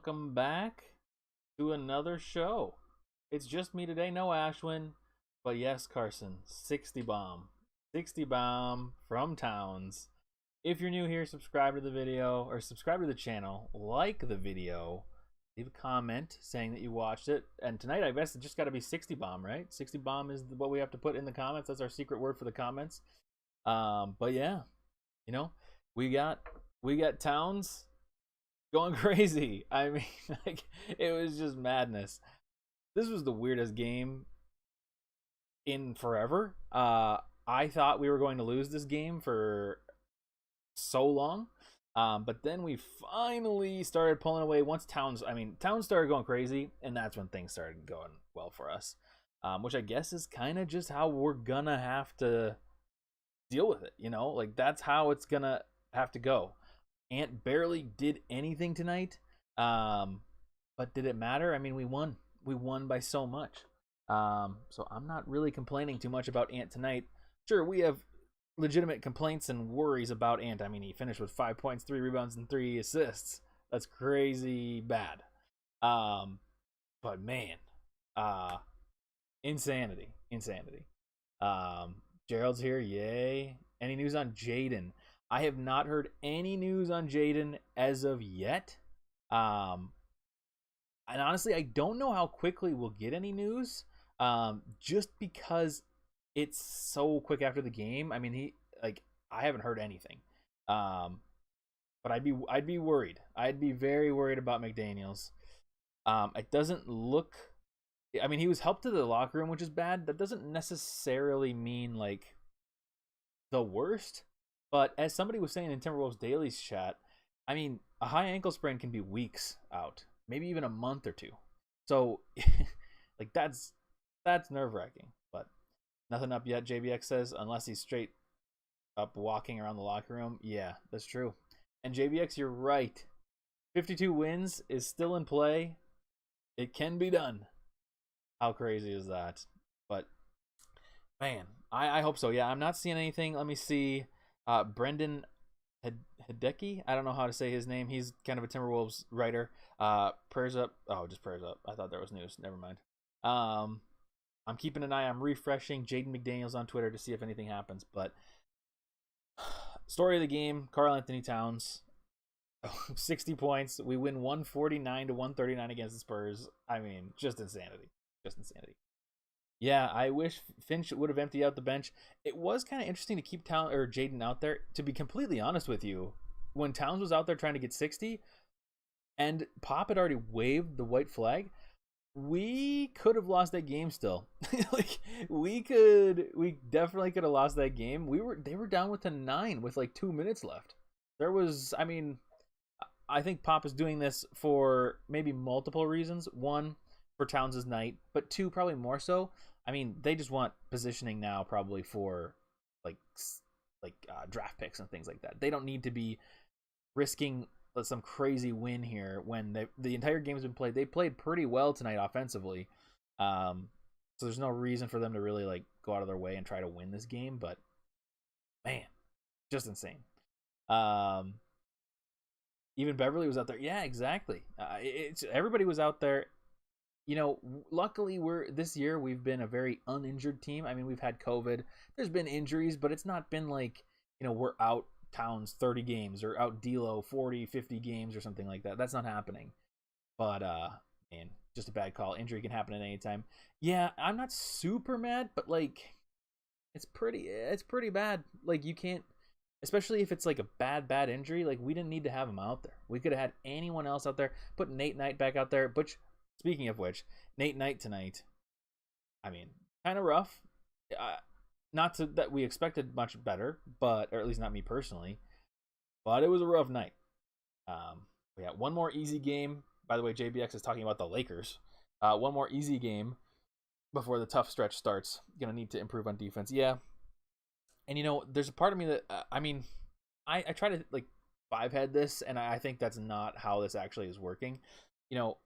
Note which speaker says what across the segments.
Speaker 1: welcome back to another show. It's just me today, no Ashwin, but yes, Carson, 60 bomb. 60 bomb from Towns. If you're new here, subscribe to the video, or subscribe to the channel, like the video, leave a comment saying that you watched it. And tonight, I guess it just got to be 60 bomb, right? 60 bomb is what we have to put in the comments. That's our secret word for the comments. But yeah, you know, we got Towns going crazy. I mean, like, it was just madness. This was the weirdest game in forever. I thought we were going to lose this game for so long. But then we finally started pulling away once Towns started going crazy, and that's when things started going well for us. Which I guess is kind of just how we're gonna have to deal with it, you know? Like, that's how it's gonna have to go. Ant barely did anything tonight. But did it matter? I mean, we won. We won by so much. So I'm not really complaining too much about Ant tonight. Sure, we have legitimate complaints and worries about Ant. I mean, he finished with 5 points, 3 rebounds, and 3 assists. That's crazy bad. But man, insanity. Gerald's here, yay. Any news on Jaden? I have not heard any news on Jaden as of yet. And honestly, I don't know how quickly we'll get any news. Just because it's so quick after the game. I mean, I haven't heard anything. But I'd be worried. I'd be very worried about McDaniels. It doesn't look. I mean, he was helped to the locker room, which is bad. That doesn't necessarily mean like the worst. But as somebody was saying in Timberwolves Daily's chat, I mean, a high ankle sprain can be weeks out, maybe even a month or two. So, like, that's nerve-wracking. But nothing up yet, JBX says, unless he's straight up walking around the locker room. Yeah, that's true. And JBX, you're right. 52 wins is still in play. It can be done. How crazy is that? But, man, I hope so. Yeah, I'm not seeing anything. Let me see. Brendan Hideki, I don't know how to say his name. He's kind of a Timberwolves writer. Prayers up. Oh, just prayers up. I thought there was news. Never mind. I'm keeping an eye. I'm refreshing Jade Mcdaniels on Twitter to see if anything happens. But story of the game: Karl Anthony Towns, 60 points. We win 149-139 against the Spurs. I mean, just insanity. Just insanity. Yeah, I wish Finch would have emptied out the bench. It was kind of interesting to keep Jaden out there. To be completely honest with you, when Towns was out there trying to get 60, and Pop had already waved the white flag, we could have lost that game still. Like, we definitely could have lost that game. They were down with a 9 with like 2 minutes left. I think Pop is doing this for maybe multiple reasons. One, for Towns' night, but 2, probably more so. I mean, they just want positioning now, probably for like draft picks and things like that. They don't need to be risking some crazy win here when the entire game has been played. They played pretty well tonight offensively, so there's no reason for them to really like go out of their way and try to win this game. But man, just insane. Even Beverly was out there. Yeah, exactly. Everybody was out there. You know, luckily this year we've been a very uninjured team. I mean, we've had COVID. There's been injuries, but it's not been like, you know, we're out Towns 30 games or out D'Lo 40, 50 games or something like that. That's not happening. But man, just a bad call. Injury can happen at any time. Yeah, I'm not super mad, but like it's pretty bad. Like, you can't, especially if it's like a bad injury. Like, we didn't need to have him out there. We could have had anyone else out there. Put Nate Knight back out there, but speaking of which, Nate Knight tonight, I mean, kind of rough. Not that we expected much better, or at least not me personally, but it was a rough night. We got one more easy game. By the way, JBX is talking about the Lakers. One more easy game before the tough stretch starts. Gonna need to improve on defense. Yeah. And, you know, there's a part of me that, I try to, like, five-head this, and I think that's not how this actually is working. You know,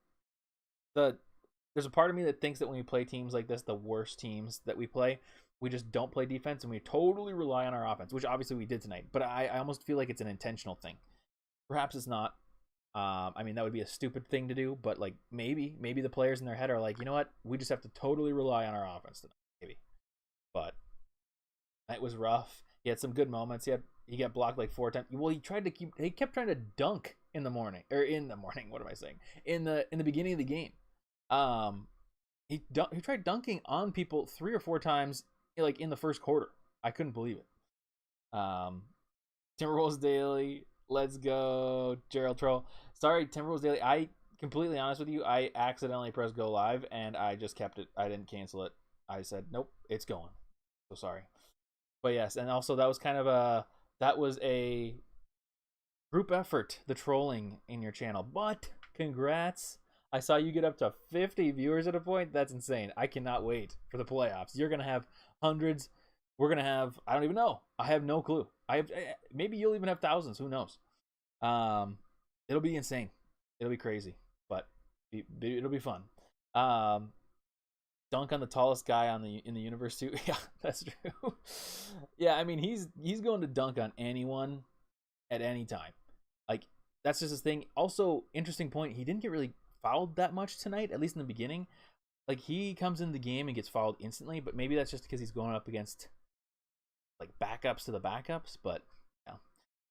Speaker 1: there's a part of me that thinks that when we play teams like this, the worst teams that we play, we just don't play defense and we totally rely on our offense, which obviously we did tonight. But I almost feel like it's an intentional thing. Perhaps it's not. I mean, that would be a stupid thing to do, but like maybe the players in their head are like, you know what, we just have to totally rely on our offense tonight, maybe. But it was rough. He had some good moments. He got blocked like 4 times. Well, he kept trying to dunk in the morning. What am I saying? In the beginning of the game. He tried dunking on people 3 or 4 times like in the first quarter. I couldn't believe it. Timberwolves Daily, let's go. Gerald Troll. Sorry, Timberwolves Daily. I completely honest with you, I accidentally pressed go live and I just kept it. I didn't cancel it. I said, nope, it's going. So sorry. But yes, and also that was a group effort, the trolling in your channel. But congrats. I saw you get up to 50 viewers at a point. That's insane. I cannot wait for the playoffs. You're going to have hundreds. We're going to have, I don't even know. I have no clue. Maybe you'll even have thousands. Who knows? It'll be insane. It'll be crazy, but it'll be fun. Dunk on the tallest guy in the universe too. Yeah, that's true. Yeah, I mean he's going to dunk on anyone at any time. Like that's just his thing. Also, interesting point. He didn't get really fouled that much tonight, at least in the beginning. Like he comes in the game and gets fouled instantly, but maybe that's just because he's going up against like backups to the backups. But yeah,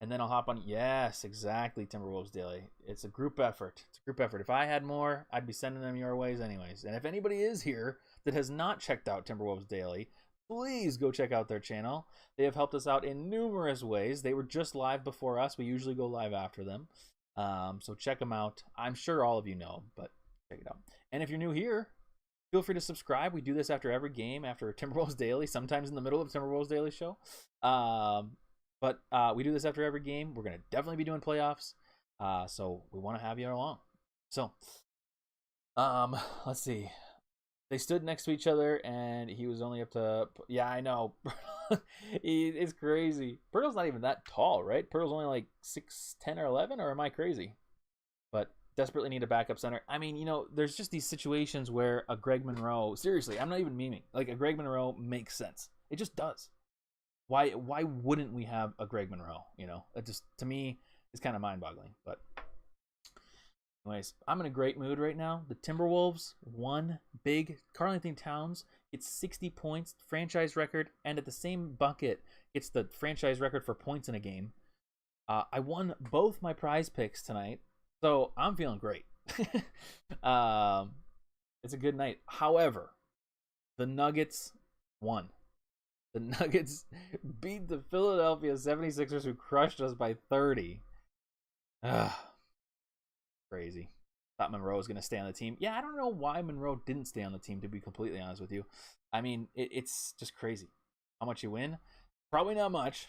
Speaker 1: and then I'll hop on. Yes, exactly. Timberwolves Daily. It's a group effort. It's a group effort. If I had more, I'd be sending them your ways anyways. And if anybody is here that has not checked out Timberwolves Daily, please go check out their channel. They have helped us out in numerous ways. They were just live before us. We usually go live after them. So check them out. I'm sure all of you know, but check it out. And if you're new here, feel free to subscribe. We do this after every game, after Timberwolves Daily, sometimes in the middle of Timberwolves Daily show. But we do this after every game. We're going to definitely be doing playoffs. So we want to have you along. So, let's see. They stood next to each other, and he was only up to... Yeah, I know. It's crazy. Pirtle's not even that tall, right? Pirtle's only like 6'10" or 11, or am I crazy? But desperately need a backup center. I mean, you know, there's just these situations where a Greg Monroe... Seriously, I'm not even memeing. Like, a Greg Monroe makes sense. It just does. Why wouldn't we have a Greg Monroe? You know, it just, to me, is kind of mind-boggling. But anyways, I'm in a great mood right now. The Timberwolves won big. Karl-Anthony Towns gets 60 points, franchise record, and at the same bucket, it's the franchise record for points in a game. I won both my prize picks tonight, so I'm feeling great. It's a good night. However, the Nuggets won. The Nuggets beat the Philadelphia 76ers, who crushed us by 30. Crazy. Thought Monroe was going to stay on the team. Yeah, I don't know why Monroe didn't stay on the team, to be completely honest with you. I mean, it's just crazy. How much you win? Probably not much.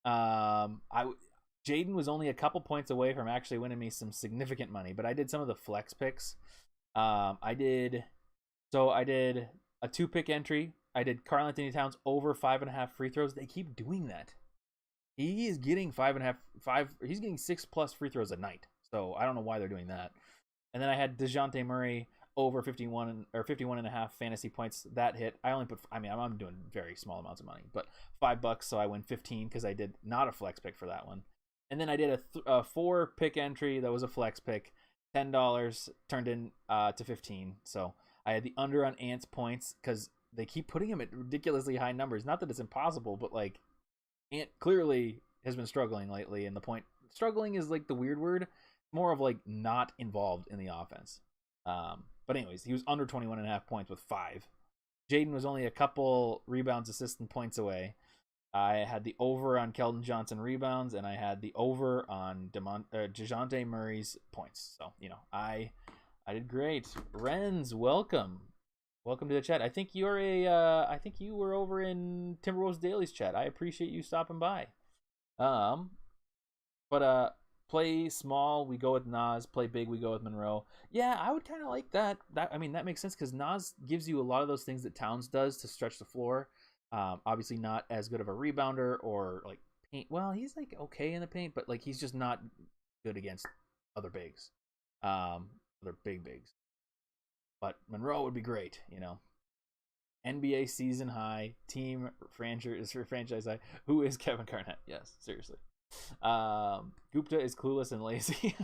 Speaker 1: Jaden was only a couple points away from actually winning me some significant money, but I did some of the flex picks. I did a 2-pick entry. I did Karl-Anthony Towns over 5.5 free throws. They keep doing that. He is getting 5.5. He's getting 6+ free throws a night. So I don't know why they're doing that. And then I had DeJounte Murray over 51.5 fantasy points. That hit. I'm doing very small amounts of money, but $5, so I win 15 because I did not a flex pick for that one. And then I did a 4-pick entry that was a flex pick. $10 turned in to 15. So I had the under on Ant's points because they keep putting him at ridiculously high numbers. Not that it's impossible, but like Ant clearly has been struggling lately. And the point, struggling is like the weird word, more of like not involved in the offense. But anyways, he was under 21.5 points with 5. Jaden was only a couple rebounds, assists, and points away. I had the over on Keldon Johnson rebounds, and I had the over on DeJounte Murray's points. So, you know, I did great. Renz, welcome. Welcome to the chat. I think you were over in Timberwolves Daily's chat. I appreciate you stopping by. Play small, we go with Nas. Play big, we go with Monroe. Yeah, I would kind of like that. That makes sense because Nas gives you a lot of those things that Towns does to stretch the floor. Obviously not as good of a rebounder or like paint. Well, he's like okay in the paint, but like he's just not good against other bigs, other big bigs. But Monroe would be great, you know. NBA season high, team franchise high. Who is Kevin Garnett? Yes, seriously. Gupta is clueless and lazy.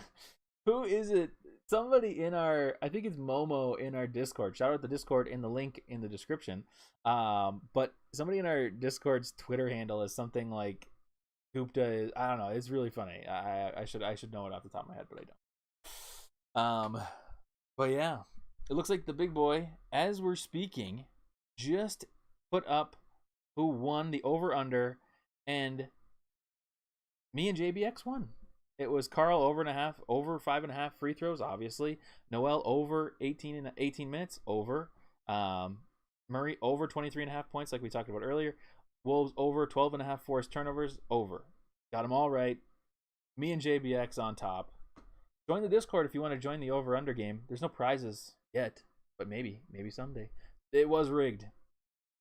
Speaker 1: Who is it? Somebody in our, I think it's Momo in our Discord. Shout out the Discord in the link in the description. But somebody in our Discord's Twitter handle is something like Gupta is. I don't know. It's really funny. I should know it off the top of my head, but I don't. But yeah, it looks like the big boy, as we're speaking, just put up who won the over under, and me and JBX won. It was Carl over and a half, over 5.5 free throws, obviously. Noel over 18 minutes, over. Murray over 23.5 points, like we talked about earlier. Wolves over 12.5 forced turnovers, over. Got them all right. Me and JBX on top. Join the Discord if you want to join the over-under game. There's no prizes yet, but maybe someday. It was rigged.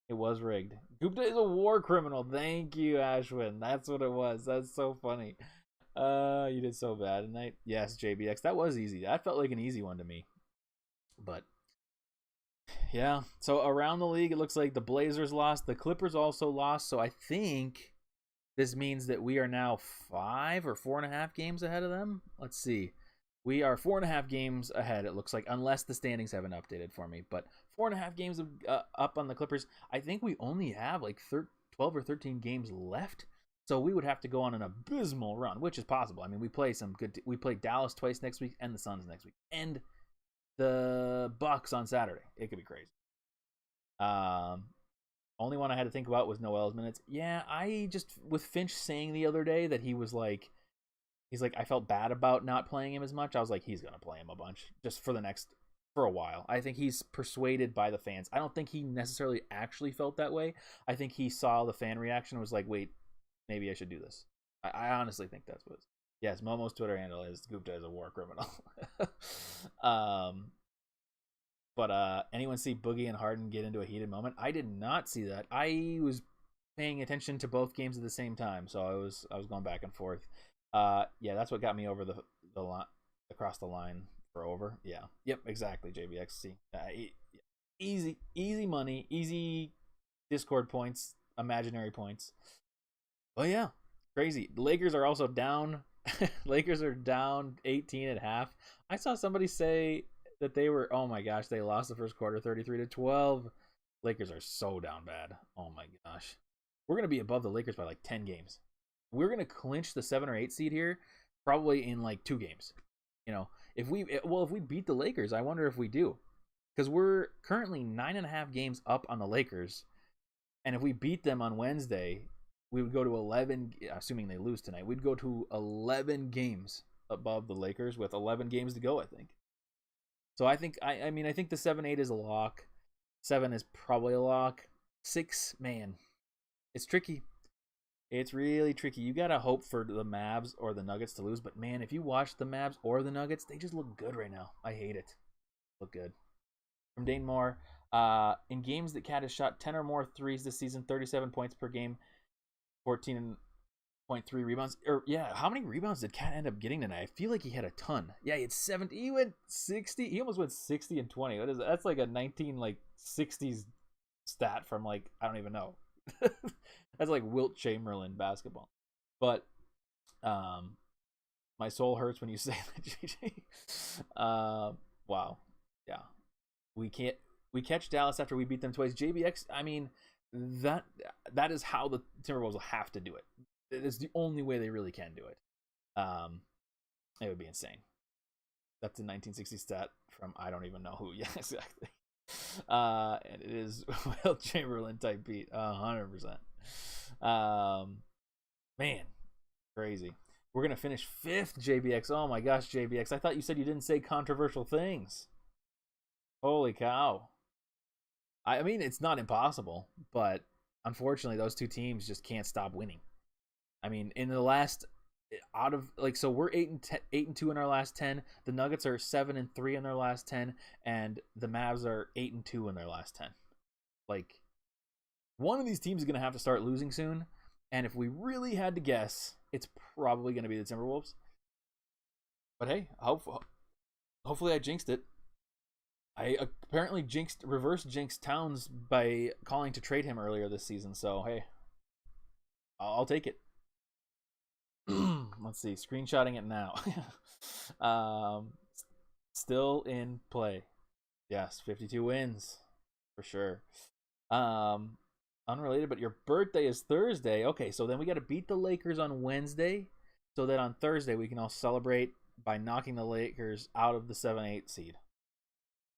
Speaker 1: It was rigged. Gupta is a war criminal. Thank you, Ashwin. That's what it was. That's so funny. You did so bad tonight. Yes, JBX. That was easy. That felt like an easy one to me. But yeah. So around the league, it looks like the Blazers lost. The Clippers also lost. So I think this means that we are now 5 or 4.5 games ahead of them. Let's see. We are 4.5 games ahead, it looks like, unless the standings haven't updated for me. But 4.5 games up on the Clippers. I think we only have like 12 or 13 games left. So we would have to go on an abysmal run, which is possible. I mean, we play Dallas twice next week and the Suns next week. And the Bucks on Saturday. It could be crazy. Only one I had to think about was Noel's minutes. Yeah, I just, with Finch saying the other day that he's like, I felt bad about not playing him as much. I was like, he's going to play him a bunch just for a while. I think he's persuaded by the fans. I don't think he necessarily actually felt that way. I think he saw the fan reaction and was like, wait, maybe I should do this. I honestly think that's what it is. Yes, Momo's Twitter handle is Gupta is a war criminal. But anyone see Boogie and Harden get into a heated moment? I did not see that. I was paying attention to both games at the same time, so I was going back and forth. Yeah, that's what got me over the line, across the line for over. Yeah, yep, exactly. JBXC. Easy money, easy Discord points, imaginary points. Oh yeah, crazy. The Lakers are also down. Lakers are down 18 at half. I saw somebody say that they were, oh my gosh, they lost the first quarter 33-12. Lakers are so down bad. Oh my gosh. We're going to be above the Lakers by like 10 games. We're going to clinch the 7 or 8 seed here probably in like 2 games. You know, if we beat the Lakers, I wonder if we do. Because we're currently 9.5 games up on the Lakers. And if we beat them on Wednesday, we would go to 11, assuming they lose tonight, we'd go to 11 games above the Lakers with 11 games to go, I think. So I think, I think the 7-8 is a lock. 7 is probably a lock. 6, man, it's tricky. It's really tricky. You got to hope for the Mavs or the Nuggets to lose. But, man, if you watch the Mavs or the Nuggets, they just look good right now. I hate it. Look good. From Dane Moore, in games that Cat has shot 10 or more threes this season, 37 points per game, 14.3 rebounds. How many rebounds did Cat end up getting tonight? I feel like he had a ton. Yeah, he had 70. He went 60. He almost went 60 and 20. What is that? That's like a 1960s stat from like, I don't even know. That's like Wilt Chamberlain basketball. But my soul hurts when you say that, JJ. Wow. Yeah. We catch Dallas after we beat them twice. JBX, I mean, that is how the Timberwolves will have to do it. It's the only way they really can do it. It would be insane. That's a 1960 stat from I don't even know who. Yeah, exactly. And it is Wilt Chamberlain type beat, 100%. Man, crazy. We're gonna finish 5th, JBX. Oh my gosh, JBX. I thought you said you didn't say controversial things. Holy cow. I mean, it's not impossible, but unfortunately, those two teams just can't stop winning. I mean, in the last so we're 8-2 in our last 10. The Nuggets are 7-3 in their last 10, and the Mavs are 8-2 in their last 10. Like, one of these teams is gonna have to start losing soon, and if we really had to guess, it's probably gonna be the Timberwolves. But hey, hopefully I jinxed it. I apparently reverse jinxed Towns by calling to trade him earlier this season, so hey, I'll take it. Let's see. Screenshotting it now. um, Still in play. Yes, 52 wins for sure. Um, Unrelated, but your birthday is Thursday. Okay, so then we got to beat the Lakers on Wednesday, so that on Thursday we can all celebrate by knocking the Lakers out of the 7-8 seed.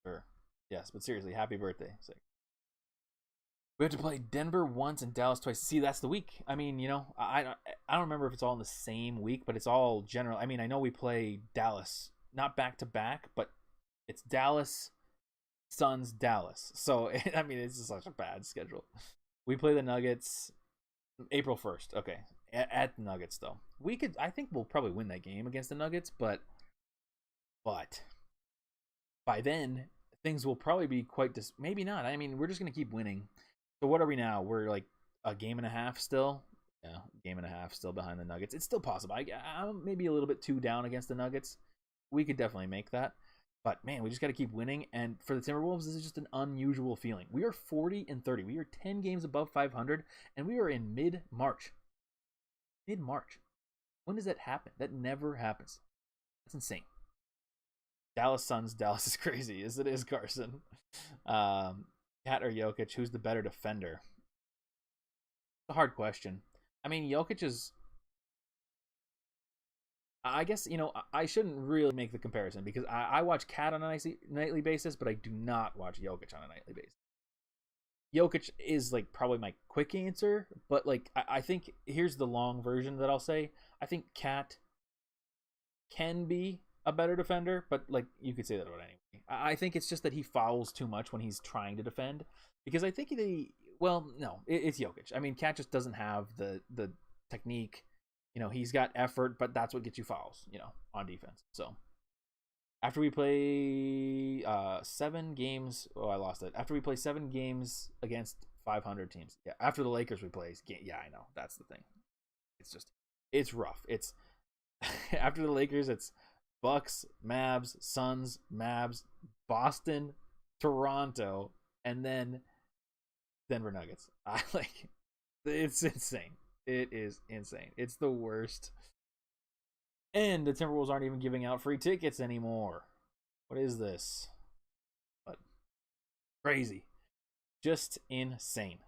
Speaker 1: Sure. Yes, but seriously, happy birthday. We have to play Denver once and Dallas twice. See, that's the week. I mean, I don't remember if it's all in the same week, but it's all general. I mean, I know we play Dallas, not back to back, but it's Dallas, Suns, Dallas. So I mean, it's just such a bad schedule. We play the Nuggets April 1st. Okay, at the Nuggets though. I think we'll probably win that game against the Nuggets, but by then things will probably be maybe not. I mean, we're just gonna keep winning. So what are we now? We're like a game and a half still. Yeah, game and a half still behind the Nuggets. It's still possible. I'm maybe a little bit too down against the Nuggets. We could definitely make that. But man, we just got to keep winning. And for the Timberwolves, this is just an unusual feeling. We are 40-30. We are 10 games above 500, and we are in mid-March. Mid-March. When does that happen? That never happens. That's insane. Dallas Suns. Dallas is crazy, as it is, Carson. Kat or Jokic, who's the better defender? It's a hard question. I mean, Jokic is... I guess, I shouldn't really make the comparison because I watch Kat on a nightly basis, but I do not watch Jokic on a nightly basis. Jokic is like probably my quick answer, but like I think here's the long version that I'll say. I think Kat can be a better defender, but like you could say that about anybody. I think it's just that he fouls too much when he's trying to defend because I think it's Jokic. I mean, Kat just doesn't have the technique. He's got effort, but that's what gets you fouls, on defense. So after we play 7 games, I lost it. After we play 7 games against 500 teams. Yeah, after the Lakers we play. Yeah, I know. That's the thing. It's rough. It's after the Lakers, it's Bucks, Mavs, Suns, Mavs, Boston, Toronto, and then Denver Nuggets. It's insane. It is insane. It's the worst. And the Timberwolves aren't even giving out free tickets anymore. What is this? But crazy. Just insane.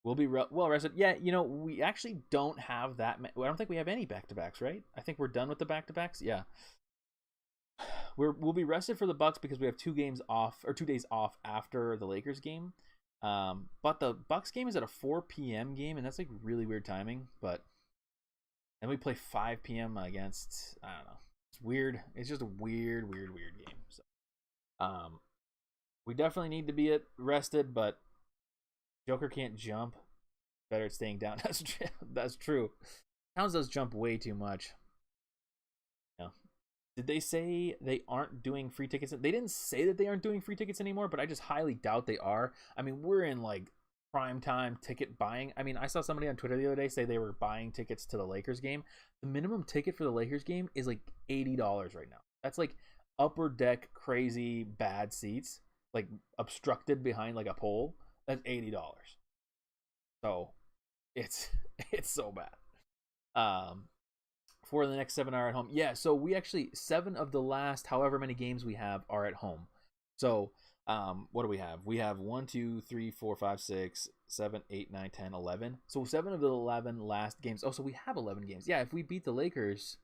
Speaker 1: We'll be well rested. Yeah, we actually don't have that. I don't think we have any back-to-backs, right? I think we're done with the back-to-backs. Yeah. We'll be rested for the Bucks because we have 2 days off after the Lakers game. But the Bucks game is at a 4 p.m. game, and that's like really weird timing. But then we play 5 p.m. against, I don't know. It's weird. It's just a weird game. So, we definitely need to be rested, but Joker can't jump. Better at staying down. That's true. Towns does jump way too much. Did they say they aren't doing free tickets? They didn't say that they aren't doing free tickets anymore, but I just highly doubt they are. I mean, we're in like prime time ticket buying. I mean, I saw somebody on Twitter the other day say they were buying tickets to the Lakers game. The minimum ticket for the Lakers game is like $80 right now. That's like upper deck crazy bad seats, like obstructed behind like a pole. That's $80. So it's so bad. For the next 7 are at home. Yeah, so we actually 7 of the last however many games we have are at home. So what do we have? We have 1, 2, 3, 4, 5, 6, 7, 8, 9, 10, 11. So 7 of the 11 last games. Oh, so we have 11 games. Yeah, if we beat the Lakers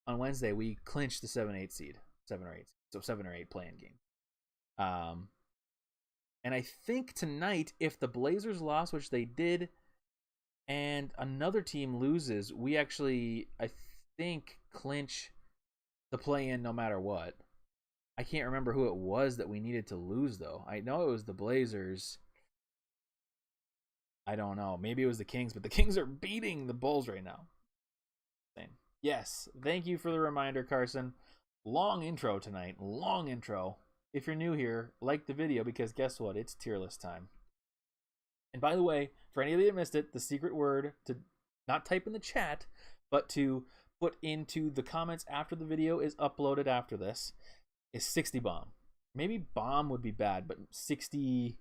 Speaker 1: on Wednesday, we clinch the 7-8 seed. 7 or 8. So 7 or 8 playing game. And I think tonight, if the Blazers lost, which they did, and another team loses, we actually, I think, clinch the play-in no matter what. I can't remember who it was that we needed to lose, though. I know it was the Blazers. I don't know. Maybe it was the Kings, but the Kings are beating the Bulls right now. Same. Yes. Thank you for the reminder, Carson. Long intro tonight. Long intro. If you're new here, like the video because guess what? It's tier list time. And by the way, for any of you that missed it, the secret word to not type in the chat, but to put into the comments after the video is uploaded after this, is 60 bomb. Maybe bomb would be bad, but 60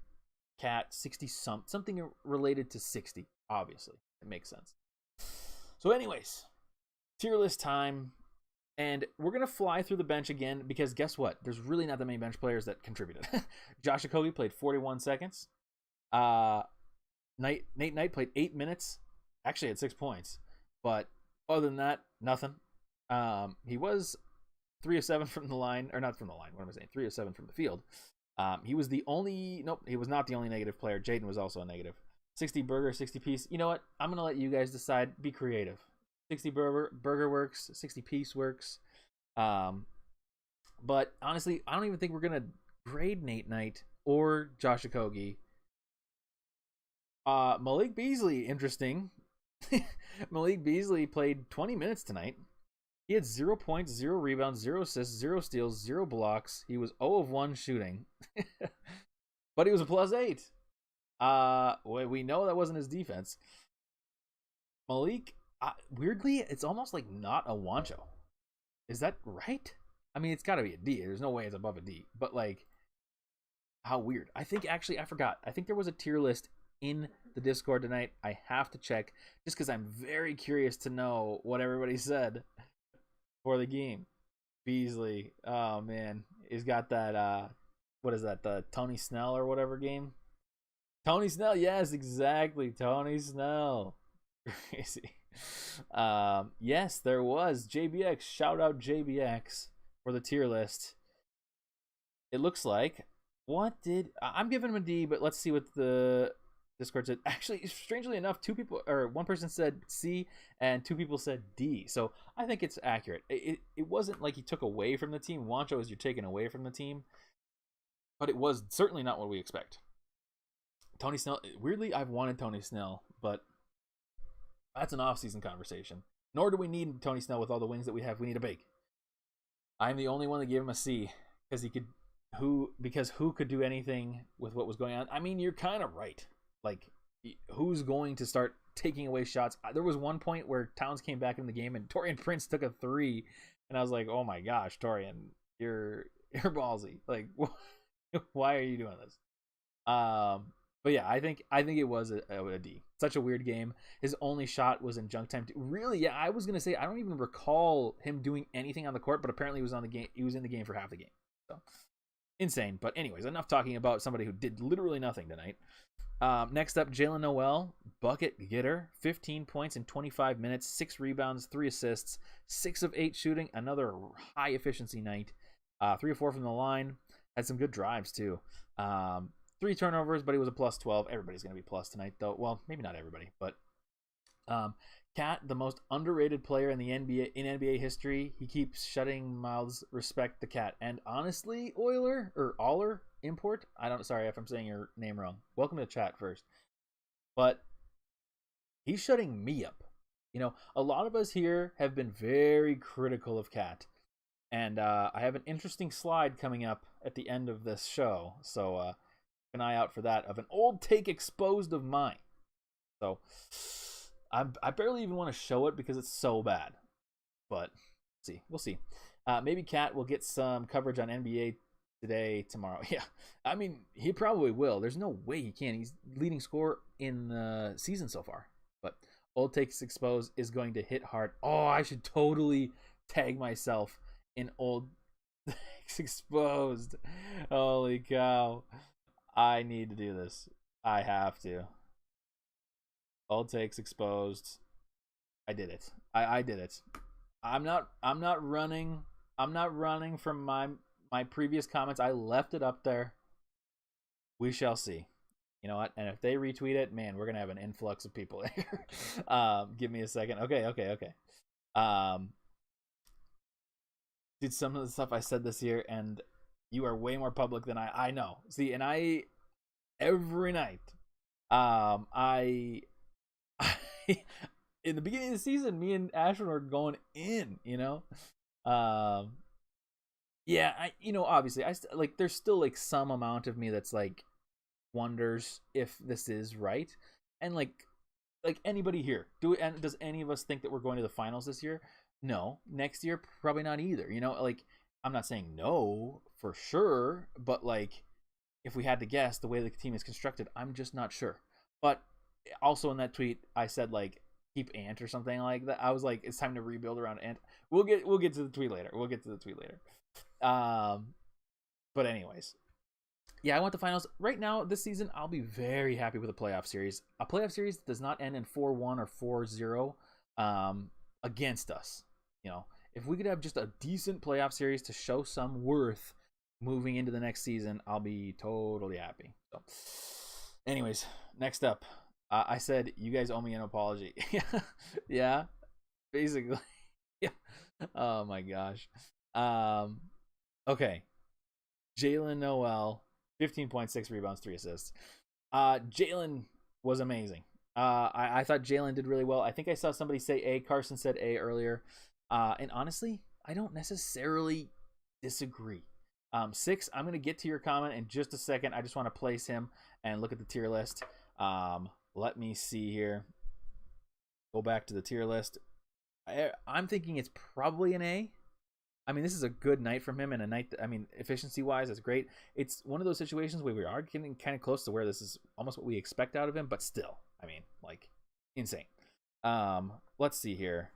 Speaker 1: cat, 60 something related to 60, obviously. It makes sense. So, anyways, tier list time. And we're going to fly through the bench again because guess what? There's really not that many bench players that contributed. Josh Okogie played 41 seconds. Nate Knight played 8 minutes. Actually had 6 points. But other than that, nothing. He was 3 of 7 from the line. Or not from the line. What am I saying? 3 of 7 from the field. He was the only... Nope, he was not the only negative player. Jaden was also a negative. 60 burger, 60 piece. You know what? I'm going to let you guys decide. Be creative. 60 burger works, 60 piece works. But honestly, I don't even think we're going to grade Nate Knight or Josh Okogie. Malik Beasley, interesting. Malik Beasley played 20 minutes tonight. He had 0 points, 0 rebounds, 0 assists, 0 steals, 0 blocks. He was 0 of 1 shooting. But he was a +8. We know that wasn't his defense. Malik... weirdly, it's almost like not a Wancho. Is that right? I mean, it's got to be a D. There's no way it's above a D. But, like, how weird. I think, actually, I forgot. I think there was a tier list in the Discord tonight. I have to check just because I'm very curious to know what everybody said for the game. Beasley. Oh, man. He's got that, what is that, the Tony Snell or whatever game? Tony Snell. Yes, exactly. Tony Snell. Crazy. Yes, there was JBX. Shout out JBX for the tier list. It looks like I'm giving him a D, but let's see what the Discord said. Actually, strangely enough, one person said C and 2 people said D. So I think it's accurate. It wasn't like he took away from the team. Wancho is you're taking away from the team, but it was certainly not what we expect. Tony Snell. Weirdly, I've wanted Tony Snell, but that's an off-season conversation. Nor do we need Tony Snell with all the wings that we have. We need a big. I'm the only one that gave him a C because who could do anything with what was going on? I mean, you're kind of right. Like, who's going to start taking away shots? There was one point where Towns came back in the game and Taurean Prince took a 3, and I was like, oh my gosh, Taurean, you're ballsy. Like, why are you doing this? But yeah, I think it was a D. Such a weird game. His only shot was in junk time. Really, yeah, I was gonna say I don't even recall him doing anything on the court, but apparently he was on the game. He was in the game for half the game. So insane. But anyways, enough talking about somebody who did literally nothing tonight. Next up, Jalen Noel, bucket getter, 15 points in 25 minutes, 6 rebounds, 3 assists, 6 of 8 shooting. Another high efficiency night. 3 or 4 from the line. Had some good drives too. 3 turnovers, but he was a +12. Everybody's going to be plus tonight, though. Well, maybe not everybody, but Cat, the most underrated player in the NBA history. He keeps shutting mouths. Respect the Cat. And honestly, Aller import. Sorry if I'm saying your name wrong. Welcome to the chat first. But he's shutting me up. You know, a lot of us here have been very critical of Cat. And I have an interesting slide coming up at the end of this show. So, an eye out for that of an old take exposed of mine. So I barely even want to show it because it's so bad. But we'll see. Maybe Cat will get some coverage on NBA today, tomorrow. Yeah, I mean he probably will. There's no way he can. He's leading scorer in the season so far. But old takes exposed is going to hit hard. Oh, I should totally tag myself in old takes exposed. Holy cow. I need to do this. I have to. Old takes exposed. I did it. I did it. I'm not running. I'm not running from my previous comments. I left it up there. We shall see. You know what? And if they retweet it, man, we're gonna have an influx of people here. Give me a second. Okay. Dude, some of the stuff I said this year, and you are way more public than I know. See, and every night, in the beginning of the season, me and Ashwin were going in, you know? Yeah, obviously, there's still, like, some amount of me that's, like, wonders if this is right. And, like anybody here, does any of us think that we're going to the finals this year? No. Next year, probably not either, you know? Like, I'm not saying no for sure, but like if we had to guess the way the team is constructed, I'm just not sure. But also in that tweet, I said like keep Ant or something like that. I was like, it's time to rebuild around Ant. We'll get to the tweet later. But anyways, yeah, I want the finals. Right now, this season, I'll be very happy with a playoff series. A playoff series that does not end in 4-1 or 4-0 against us. You know, if we could have just a decent playoff series to show some worth moving into the next season, I'll be totally happy. So, anyways, next up, I said you guys owe me an apology. Yeah, basically. Yeah. Oh my gosh. Okay. Jalen Noel, 15.6 rebounds, 3 assists. Jalen was amazing. I thought Jalen did really well. I think I saw somebody say A. Carson said A earlier. And honestly, I don't necessarily disagree. 6, I'm going to get to your comment in just a second. I just want to place him and look at the tier list. Let me see here. Go back to the tier list. I'm thinking it's probably an A. I mean, this is a good night from him, and a night that, I mean, efficiency-wise, it's great. It's one of those situations where we are getting kind of close to where this is almost what we expect out of him, but still, I mean, like, insane. Let's see here.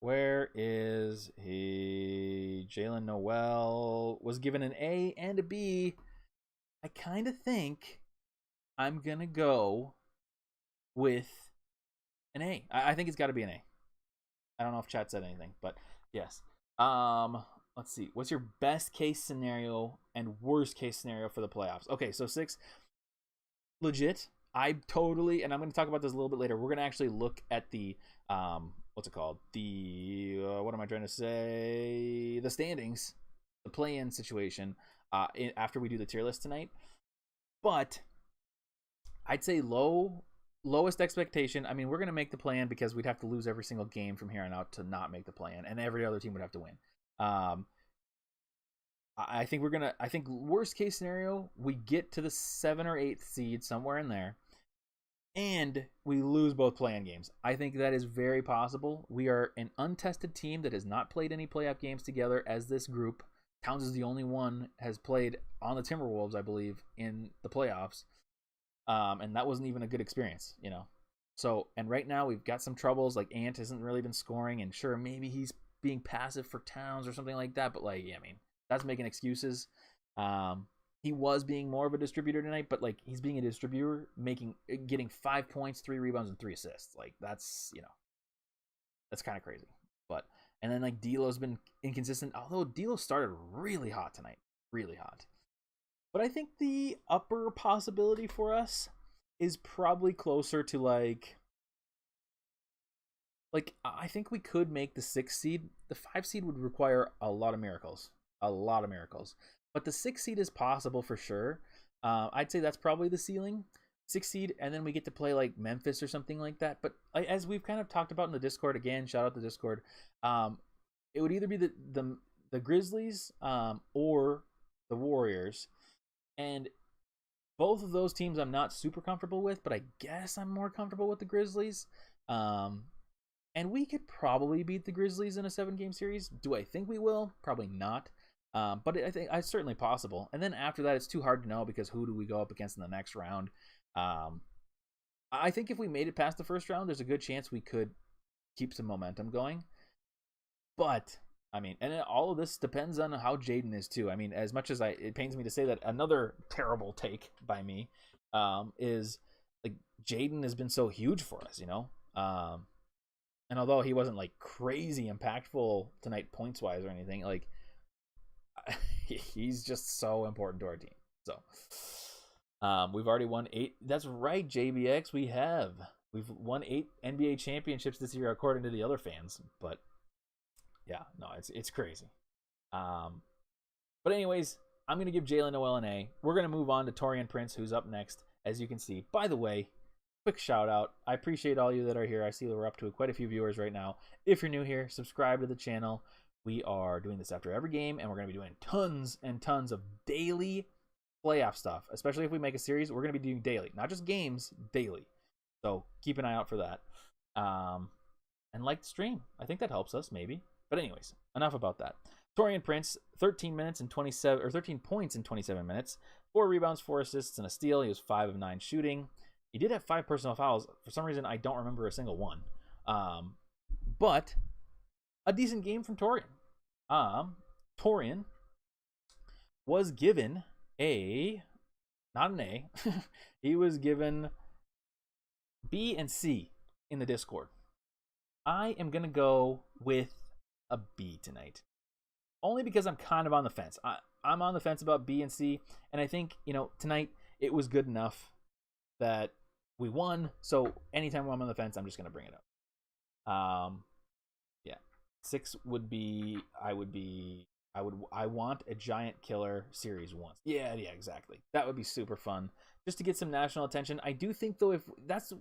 Speaker 1: Where is he? Jalen Noel was given an A and a B. I kind of think I'm going to go with an A. I think it's got to be an A. I don't know if chat said anything, but yes. Let's see. What's your best case scenario and worst case scenario for the playoffs? Okay, so 6, legit. I totally, and I'm going to talk about this a little bit later. We're going to actually look at the, what's it called? The, what am I trying to say? The standings, the play-in situation, after we do the tier list tonight. But I'd say lowest expectation. I mean, we're going to make the play-in because we'd have to lose every single game from here on out to not make the play-in, and every other team would have to win. I think worst case scenario, we get to the 7th or 8th seed, somewhere in there, and we lose both play-in games. I think that is very possible. We are an untested team that has not played any playoff games together as this group. Towns is the only one has played on the Timberwolves, I believe, in the playoffs. And that wasn't even a good experience, you know. So, and right now we've got some troubles. Like, Ant hasn't really been scoring, and sure, maybe he's being passive for Towns or something like that. But like, yeah, I mean, that's making excuses. He was being more of a distributor tonight, but like, he's being a distributor, getting 5 points, 3 rebounds, and 3 assists. Like, that's, you know, that's kind of crazy. But, and then like D'Lo's been inconsistent, although D'Lo started really hot tonight, really hot. But I think the upper possibility for us is probably closer to like I think we could make the 6th seed. The 5 seed would require a lot of miracles. But the 6th seed is possible for sure. I'd say that's probably the ceiling. 6th seed, and then we get to play like Memphis or something like that. But as we've kind of talked about in the Discord, again, shout out the Discord, it would either be the Grizzlies or the Warriors. And both of those teams I'm not super comfortable with, but I guess I'm more comfortable with the Grizzlies. And we could probably beat the Grizzlies in a 7-game series. Do I think we will? Probably not. But I think it's certainly possible. And then after that, it's too hard to know because who do we go up against in the next round? I think if we made it past the first round, there's a good chance we could keep some momentum going. But I mean, and all of this depends on how Jaden is too. I mean, as much as it pains me to say that, another terrible take by me is like Jaden has been so huge for us, you know. And although he wasn't like crazy impactful tonight points wise or anything, like he's just so important to our team. So we've already won 8. That's right, JBX. We've won 8 NBA championships this year, according to the other fans. But yeah, no, it's crazy. But anyways, I'm gonna give Jalen Noel an A. We're gonna move on to Taurean Prince, who's up next, as you can see. By the way, quick shout out. I appreciate all you that are here. I see that we're up to quite a few viewers right now. If you're new here, subscribe to the channel. We are doing this after every game, and we're going to be doing tons and tons of daily playoff stuff. Especially if we make a series, we're going to be doing daily. Not just games, daily. So keep an eye out for that. And like the stream. I think that helps us, maybe. But anyways, enough about that. Taurean Prince, 13 points in 27 minutes. 4 rebounds, 4 assists, and a steal. He was 5 of 9 shooting. He did have 5 personal fouls. For some reason, I don't remember a single one. But a decent game from Torian. Torian was given not an A, he was given B and C in the Discord. I am going to go with a B tonight. Only because I'm kind of on the fence. I'm on the fence about B and C, and I think, tonight it was good enough that we won, so anytime I'm on the fence, I'm just going to bring it up. Yeah. 6 would be, I want a giant killer series once. Yeah, exactly. That would be super fun. Just to get some national attention. I do think, though,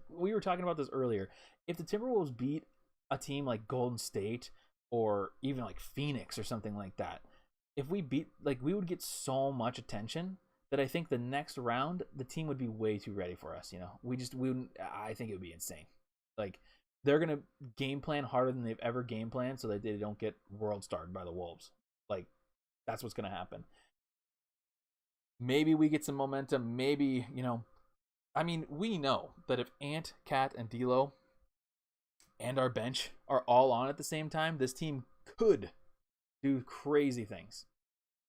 Speaker 1: we were talking about this earlier, if the Timberwolves beat a team like Golden State or even like Phoenix or something like that, if we beat, we would get so much attention that I think the next round, the team would be way too ready for us, I think it would be insane. They're going to game plan harder than they've ever game planned so that they don't get world starred by the Wolves. That's what's going to happen. Maybe we get some momentum. Maybe, we know that if Ant, Cat, and D'Lo and our bench are all on at the same time, this team could do crazy things.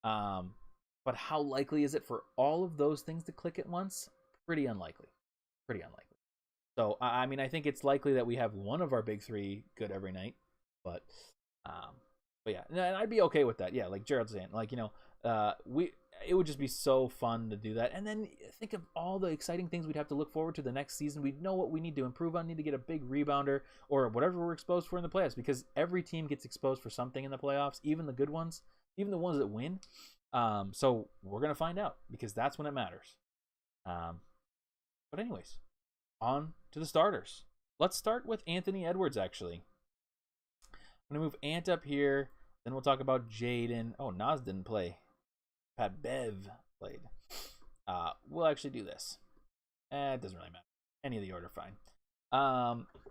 Speaker 1: But how likely is it for all of those things to click at once? Pretty unlikely. So, I think it's likely that we have one of our big three good every night. But yeah, and I'd be okay with that. Yeah, like Gerald's saying, it would just be so fun to do that. And then think of all the exciting things we'd have to look forward to the next season. We'd know what we need to improve on, need to get a big rebounder or whatever we're exposed for in the playoffs, because every team gets exposed for something in the playoffs, even the good ones, even the ones that win. So we're going to find out, because that's when it matters. But anyways, on to the starters. Let's start with Anthony Edwards, actually. I'm going to move Ant up here. Then we'll talk about Jaden. Oh, Nas didn't play. Pat Bev played. We'll actually do this. It doesn't really matter. Any of the order, fine.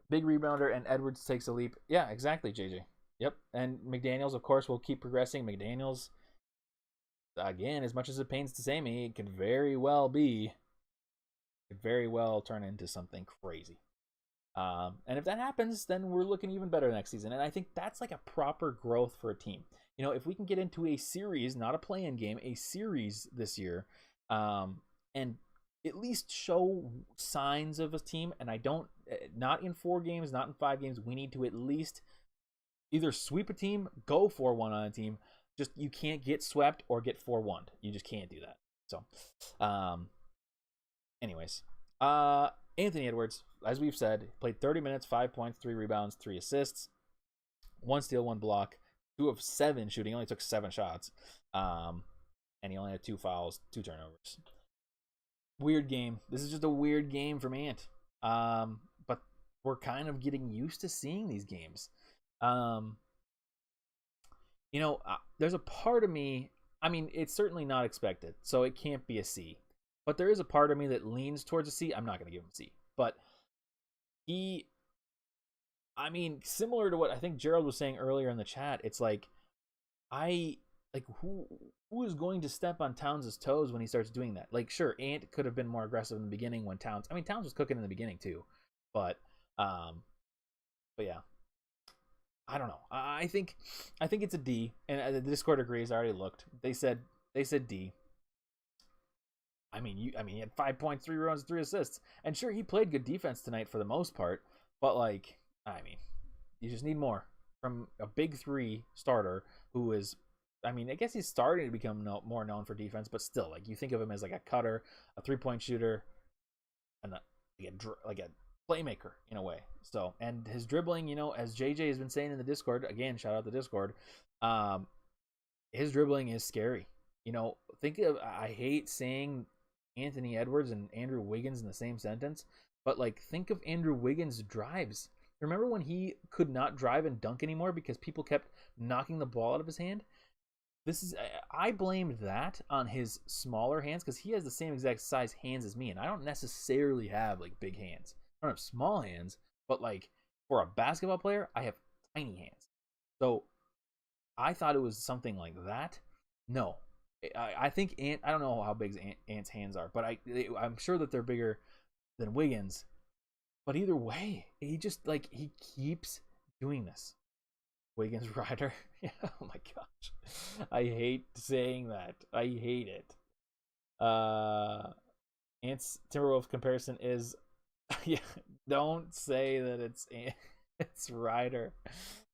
Speaker 1: Big rebounder, and Edwards takes a leap. Yeah, exactly, JJ. Yep. And McDaniels, of course, will keep progressing. McDaniels, again, as much as it pains to say me, it could very well turn into something crazy. And if that happens, then we're looking even better next season. And I think that's like a proper growth for a team. If we can get into a series, not a play-in game, a series this year, and at least show signs of a team, and not in 4 games, not in 5 games, we need to at least either sweep a team, go 4-1 on a team. Just, you can't get swept or get 4-1. You just can't do that. So, anyways, Anthony Edwards, as we've said, played 30 minutes, 5 points, 3 rebounds, 3 assists, 1 steal, 1 block, 2 of 7 shooting. He only took 7 shots. And he only had 2 fouls, 2 turnovers. Weird game. This is just a weird game from Ant. But we're kind of getting used to seeing these games. There's a part of me, it's certainly not expected, so it can't be a C. But there is a part of me that leans towards a C. I'm not going to give him a C. But similar to what I think Gerald was saying earlier in the chat, it's who is going to step on Towns' toes when he starts doing that? Sure, Ant could have been more aggressive in the beginning when Towns was cooking in the beginning too. But yeah. I don't know. I think it's a D, and the Discord agrees. I already looked. They said D. He had 5 points, 3 rebounds, 3 assists, and sure, he played good defense tonight for the most part. But you just need more from a big 3 starter who is. I guess he's starting to become more known for defense, but still, you think of him as a cutter, a 3-point shooter, and a playmaker in a way. So, and his dribbling, as JJ has been saying in the Discord, again, shout out the Discord, his dribbling is scary. I hate saying Anthony Edwards and Andrew Wiggins in the same sentence, but think of Andrew Wiggins' drives. Remember when he could not drive and dunk anymore because people kept knocking the ball out of his hand? I blamed that on his smaller hands, because he has the same exact size hands as me, and I don't necessarily have big hands. I don't have small hands, but for a basketball player, I have tiny hands. So I thought it was something like that. No, I think Ant. I don't know how big Ant's hands are, but I'm sure that they're bigger than Wiggins. But either way, he just like he keeps doing this. Wiggins Ryder. Yeah, oh my gosh. I hate saying that. I hate it. Ants Timberwolves comparison is yeah, don't say that it's Ryder.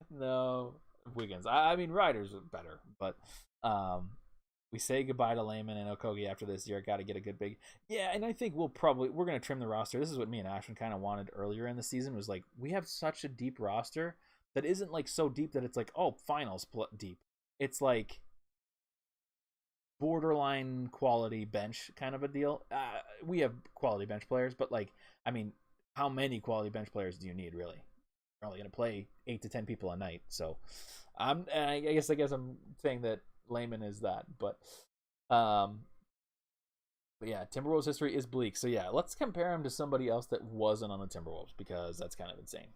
Speaker 1: No. Wiggins. I mean Ryder's better, but we say goodbye to Layman and Okogie after this year. Got to get a good big, yeah. And I think we're gonna trim the roster. This is what me and Ashton kind of wanted earlier in the season. Was like we have such a deep roster that isn't like so deep that it's like finals deep. It's like borderline quality bench kind of a deal. We have quality bench players, but like I mean, how many quality bench players do you need really? You're only gonna play 8 to 10 people a night, so I guess I'm saying that Layman is that, but yeah, Timberwolves history is bleak. So yeah, let's compare him to somebody else that wasn't on the Timberwolves because that's kind of insane.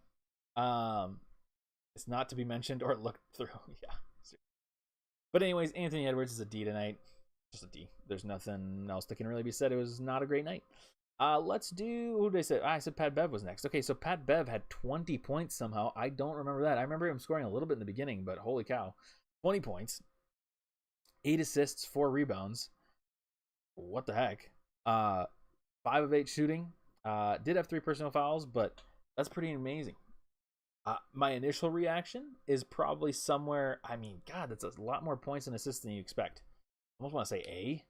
Speaker 1: It's not to be mentioned or looked through. Yeah, but anyways, Anthony Edwards is a D tonight, just a D. There's nothing else that can really be said. It was not a great night. Let's do, who did I say? I said Pat Bev was next. Okay, so Pat Bev had 20 points somehow. I don't remember that. I remember him scoring a little bit in the beginning, but holy cow, 20 points. 8 assists, 4 rebounds. What the heck? 5 of 8 shooting. Did have 3 personal fouls, but that's pretty amazing. My initial reaction is probably somewhere, I mean, God, that's a lot more points and assists than you expect. I almost want to say A.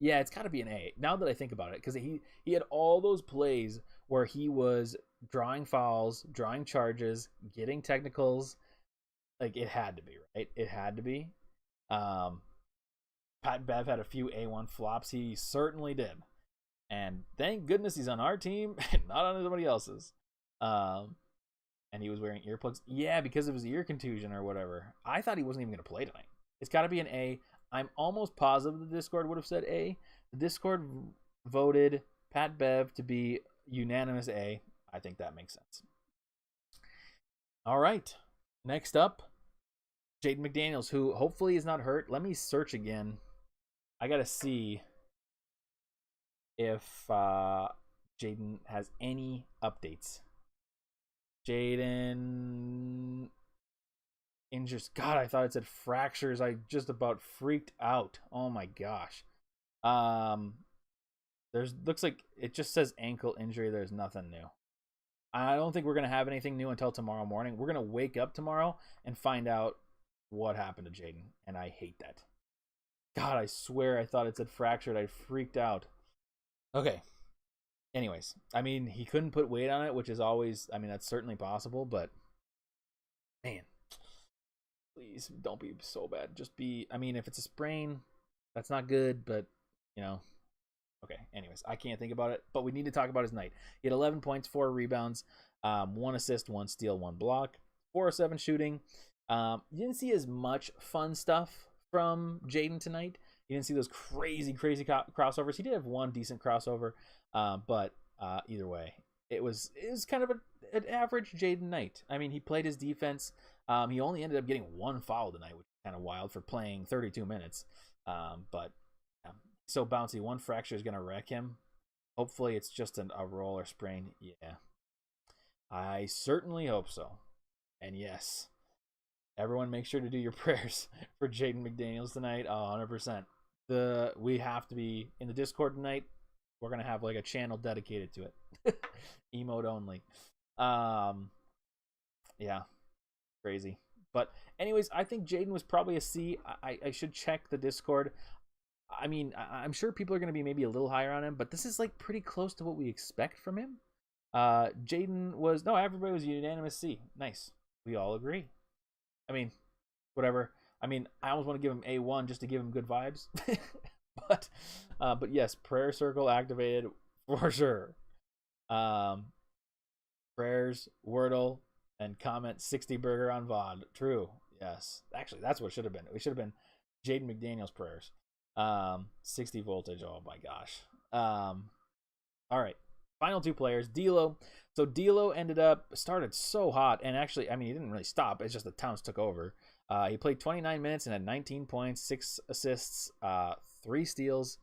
Speaker 1: Yeah, it's got to be an A, now that I think about it, because he had all those plays where he was drawing fouls, drawing charges, getting technicals. Like, it had to be, right? It had to be. Pat Bev had a few A1 flops. He certainly did. And thank goodness he's on our team and not on anybody else's. And he was wearing earplugs. Yeah, because of his ear contusion or whatever. I thought he wasn't even going to play tonight. It's got to be an A. I'm almost positive the Discord would have said A. The Discord voted Pat Bev to be unanimous A. I think that makes sense. All right. Next up, Jade McDaniels, who hopefully is not hurt. Let me search again. I got to see if Jaden has any updates. Jaden injures. God, I thought it said fractures. I just about freaked out. Oh my gosh. There's looks like it just says ankle injury. There's nothing new. I don't think we're gonna have anything new until tomorrow morning. We're gonna wake up tomorrow and find out what happened to Jaden, and I hate that. God, I swear I thought it said fractured. I freaked out. Okay. Anyways, I mean, he couldn't put weight on it, which is always, I mean, that's certainly possible, but man, please don't be so bad. Just be, I mean, if it's a sprain, that's not good, but, you know, okay. Anyways, I can't think about it, but we need to talk about his night. He had 11 points, 4 rebounds, 1 assist, 1 steal, 1 block, 4 of 7 shooting. You didn't see as much fun stuff from Jaden tonight. You didn't see those crazy crossovers. He did have 1 decent crossover, but either way, it was kind of an average Jaden night. I mean, he played his defense. He only ended up getting 1 foul tonight, which is kind of wild for playing 32 minutes. But so bouncy. 1 fracture is going to wreck him. Hopefully, it's just a roll or sprain. Yeah, I certainly hope so. And yes, everyone make sure to do your prayers for Jaden McDaniels tonight. 100%. We have to be in the Discord tonight. We're going to have like a channel dedicated to it. Emote only. Yeah. Crazy. But anyways, I think Jaden was probably a C. I should check the Discord. I mean, I'm sure people are going to be maybe a little higher on him, but this is like pretty close to what we expect from him. Jaden was, no, everybody was unanimous C. Nice. We all agree. I mean, whatever. I mean, I almost want to give him A1 just to give him good vibes. but yes, prayer circle activated for sure. Prayers, Wordle, and comment 60 burger on VOD. True. Yes. Actually, that's what it should have been. It should have been Jaden McDaniels prayers. 60 voltage. Oh my gosh. All right. Final 2 players. D'Lo. So D'Lo started so hot, and actually, I mean, he didn't really stop. It's just the Towns took over. He played 29 minutes and had 19 points, 6 assists, 3 steals.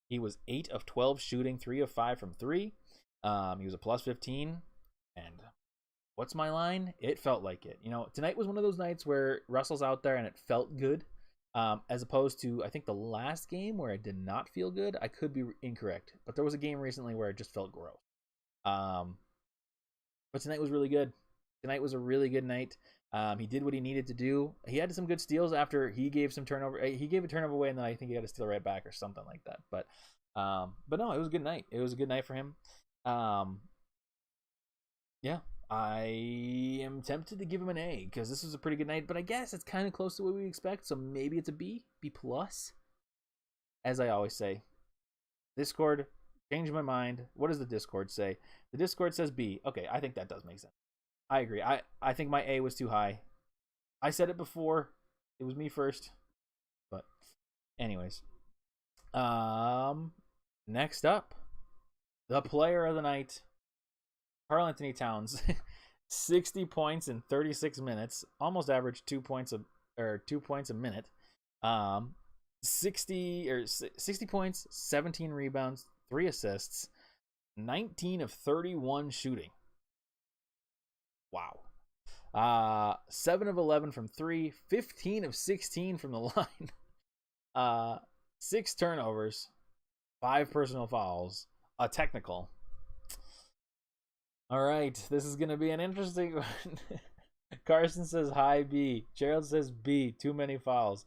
Speaker 1: He was 8 of 12 shooting, 3 of 5 from 3. He was a plus 15. And what's my line? It felt like it. Tonight was one of those nights where Russell's out there and it felt good, as opposed to, I think, the last game where it did not feel good. I could be incorrect, but there was a game recently where it just felt gross. But tonight was really good. Tonight was a really good night. He did what he needed to do. He had some good steals after he gave some turnover. He gave a turnover away, and then I think he got a steal right back or something like that. But no, it was a good night. It was a good night for him. Yeah, I am tempted to give him an A because this was a pretty good night. But I guess it's kind of close to what we expect, so maybe it's a B plus. As I always say, Discord, change my mind. What does the Discord say? The Discord says B. Okay, I think that does make sense. I agree. I think my A was too high. I said it before. It was me first. But anyways. Next up, the player of the night, Karl-Anthony Towns. 60 points in 36 minutes, almost averaged 2 points a minute. 60 points, 17 rebounds, 3 assists, 19 of 31 shooting. Wow. 7 of 11 from 3, 15 of 16 from the line. 6 turnovers, 5 personal fouls, a technical. All right, this is going to be an interesting one. Carson says high B. Gerald says B, too many fouls.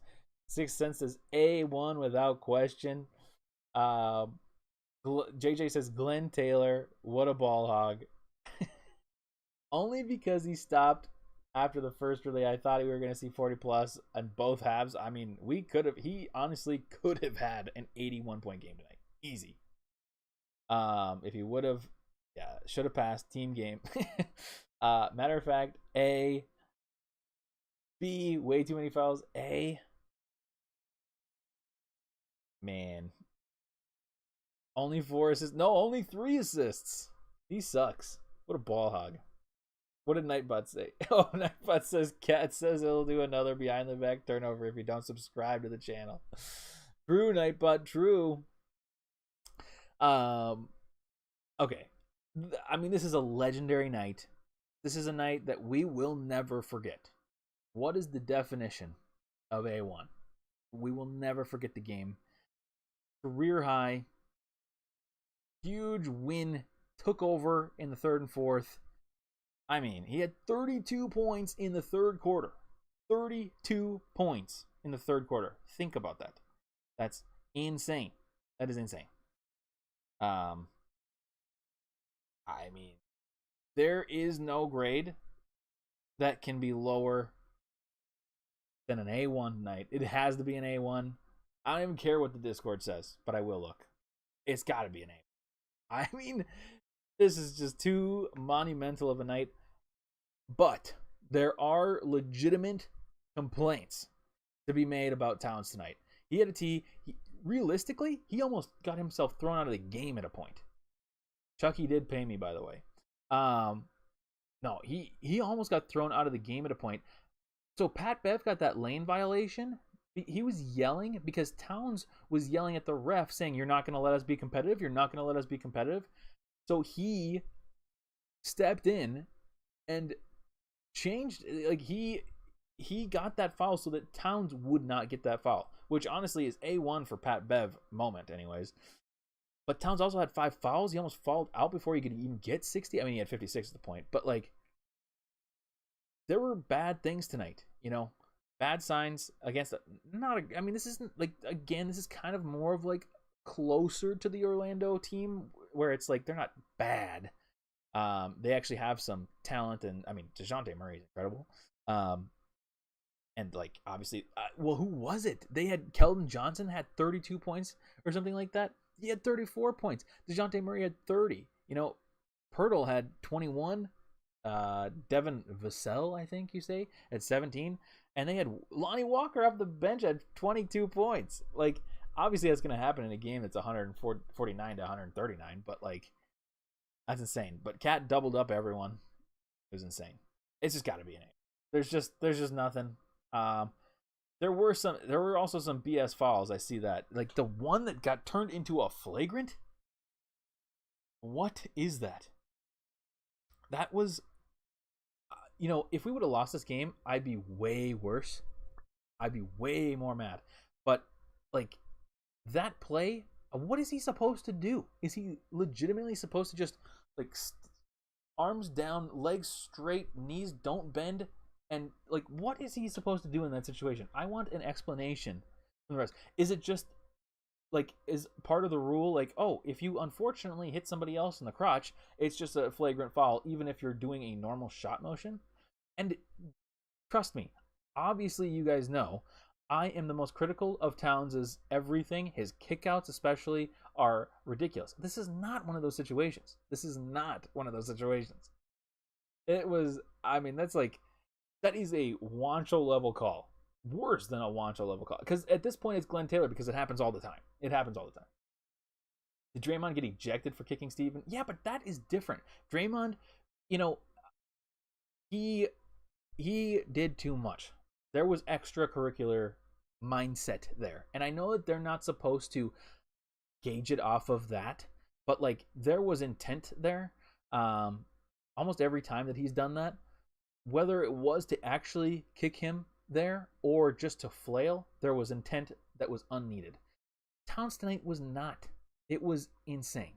Speaker 1: 6th Sense says A1 without question. JJ says Glenn Taylor, what a ball hog. Only because he stopped after the first relay. I thought we were going to see 40 plus on both halves. I mean, he honestly could have had an 81-point game tonight. Easy. If he would have, should have passed. Team game. Matter of fact, A. B, way too many fouls. A. Man. Only 4 assists. No, only 3 assists. He sucks. What a ball hog. What did Nightbot say? Oh, Nightbot says Cat says he'll do another behind the back turnover if you don't subscribe to the channel. True, Nightbot, true. Okay. I mean, this is a legendary night. This is a night that we will never forget. What is the definition of A1? We will never forget the game. Career high. Huge win. Took over in the 3rd and 4th. I mean, he had 32 points in the 3rd quarter. 32 points in the 3rd quarter. Think about that. That's insane. That is insane. I mean, there is no grade that can be lower than an A1 night. It has to be an A1. I don't even care what the Discord says, but I will look. It's got to be an A. I mean, this is just too monumental of a night. But there are legitimate complaints to be made about Towns tonight. He had a T. Realistically, he almost got himself thrown out of the game at a point. Chucky did pay me, by the way. No, he almost got thrown out of the game at a point. So Pat Bev got that lane violation. He was yelling because Towns was yelling at the ref saying, "You're not going to let us be competitive. You're not going to let us be competitive." So he stepped in and changed. Like he got that foul so that Towns would not get that foul, which honestly is A1 for Pat Bev moment, anyways. But Towns also had 5 fouls. He almost fouled out before he could even get 60. I mean, he had 56 at the point, but like there were bad things tonight. Bad signs against I mean, this isn't like, again, this is kind of more of like closer to the Orlando team where it's like they're not bad. They actually have some talent, and I mean, DeJounte Murray is incredible. And like obviously, who was it? They had Keldon Johnson had 32 points or something like that. He had 34 points. DeJounte Murray had 30. Pirtle had 21. Devin Vassell, I think you say, at 17. And they had Lonnie Walker off the bench at 22 points. Like, obviously that's going to happen in a game that's 149 to 139, but like, that's insane. But Cat doubled up everyone. It was insane. It's just got to be an A. There's just nothing. There were also some BS fouls. I see that. Like the one that got turned into a flagrant. What is that? that was, if we would have lost this game, I'd be way worse. I'd be way more mad. But like that play, what is he supposed to do? Is he legitimately supposed to just like arms down, legs straight, knees don't bend, and like what is he supposed to do in that situation? I want an explanation from the rest. Is it just like is part of the rule like, oh, if you unfortunately hit somebody else in the crotch, it's just a flagrant foul even if you're doing a normal shot motion? And trust me, obviously you guys know I am the most critical of Towns' everything. His kickouts especially are ridiculous. This is not one of those situations. It was, I mean, that is a Wancho level call. Worse than a Wancho level call. Because at this point it's Glenn Taylor because it happens all the time. Did Draymond get ejected for kicking Steven? Yeah, but that is different. Draymond, he did too much. There was extracurricular mindset there. And I know that they're not supposed to gauge it off of that, but like there was intent there. Almost every time that he's done that, whether it was to actually kick him there or just to flail, there was intent that was unneeded. Towns tonight was not. It was insane.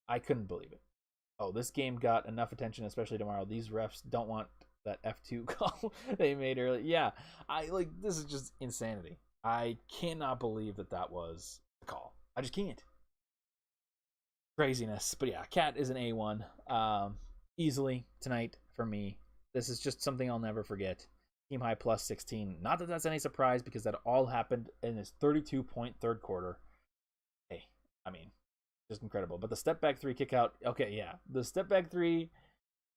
Speaker 1: I couldn't believe it. Oh, this game got enough attention, especially tomorrow. These refs don't want that F2 call they made earlier. Yeah, this is just insanity. I cannot believe that was the call. I just can't. Craziness. But yeah, Cat is an A1. Easily tonight for me. This is just something I'll never forget. Team high plus 16. Not that that's any surprise because that all happened in his 32-point third quarter. Hey, I mean, just incredible. But the step back three kick out. Okay, yeah. The step back three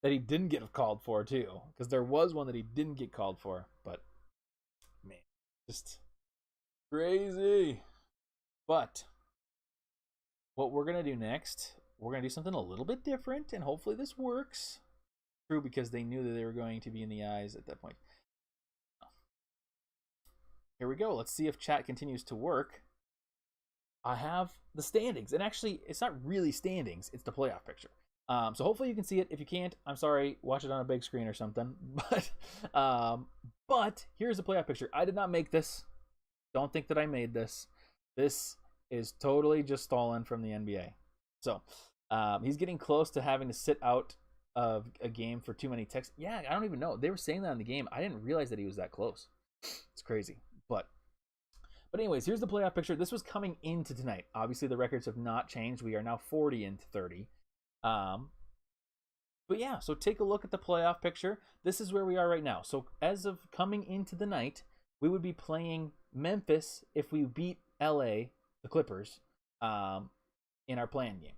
Speaker 1: that he didn't get called for too, because there was one that he didn't get called for, but man, just crazy. But what we're gonna do next, we're gonna do something a little bit different, and hopefully this works. True, because they knew that they were going to be in the eyes at that point. Here we go. Let's see if chat continues to work. I have the standings, and actually, it's not really standings; it's the playoff picture. So hopefully you can see it. If you can't, I'm sorry. Watch it on a big screen or something. But here's the playoff picture. I did not make this. Don't think that I made this. This is totally just stolen from the NBA. So he's getting close to having to sit out of a game for too many texts. Yeah, I don't even know. They were saying that in the game. I didn't realize that he was that close. It's crazy. But anyways, here's the playoff picture. This was coming into tonight. Obviously, the records have not changed. We are now 40 into 30. But yeah, so take a look at the playoff picture. This is where we are right now. So as of coming into the night, we would be playing Memphis if we beat LA, the Clippers, in our play-in game.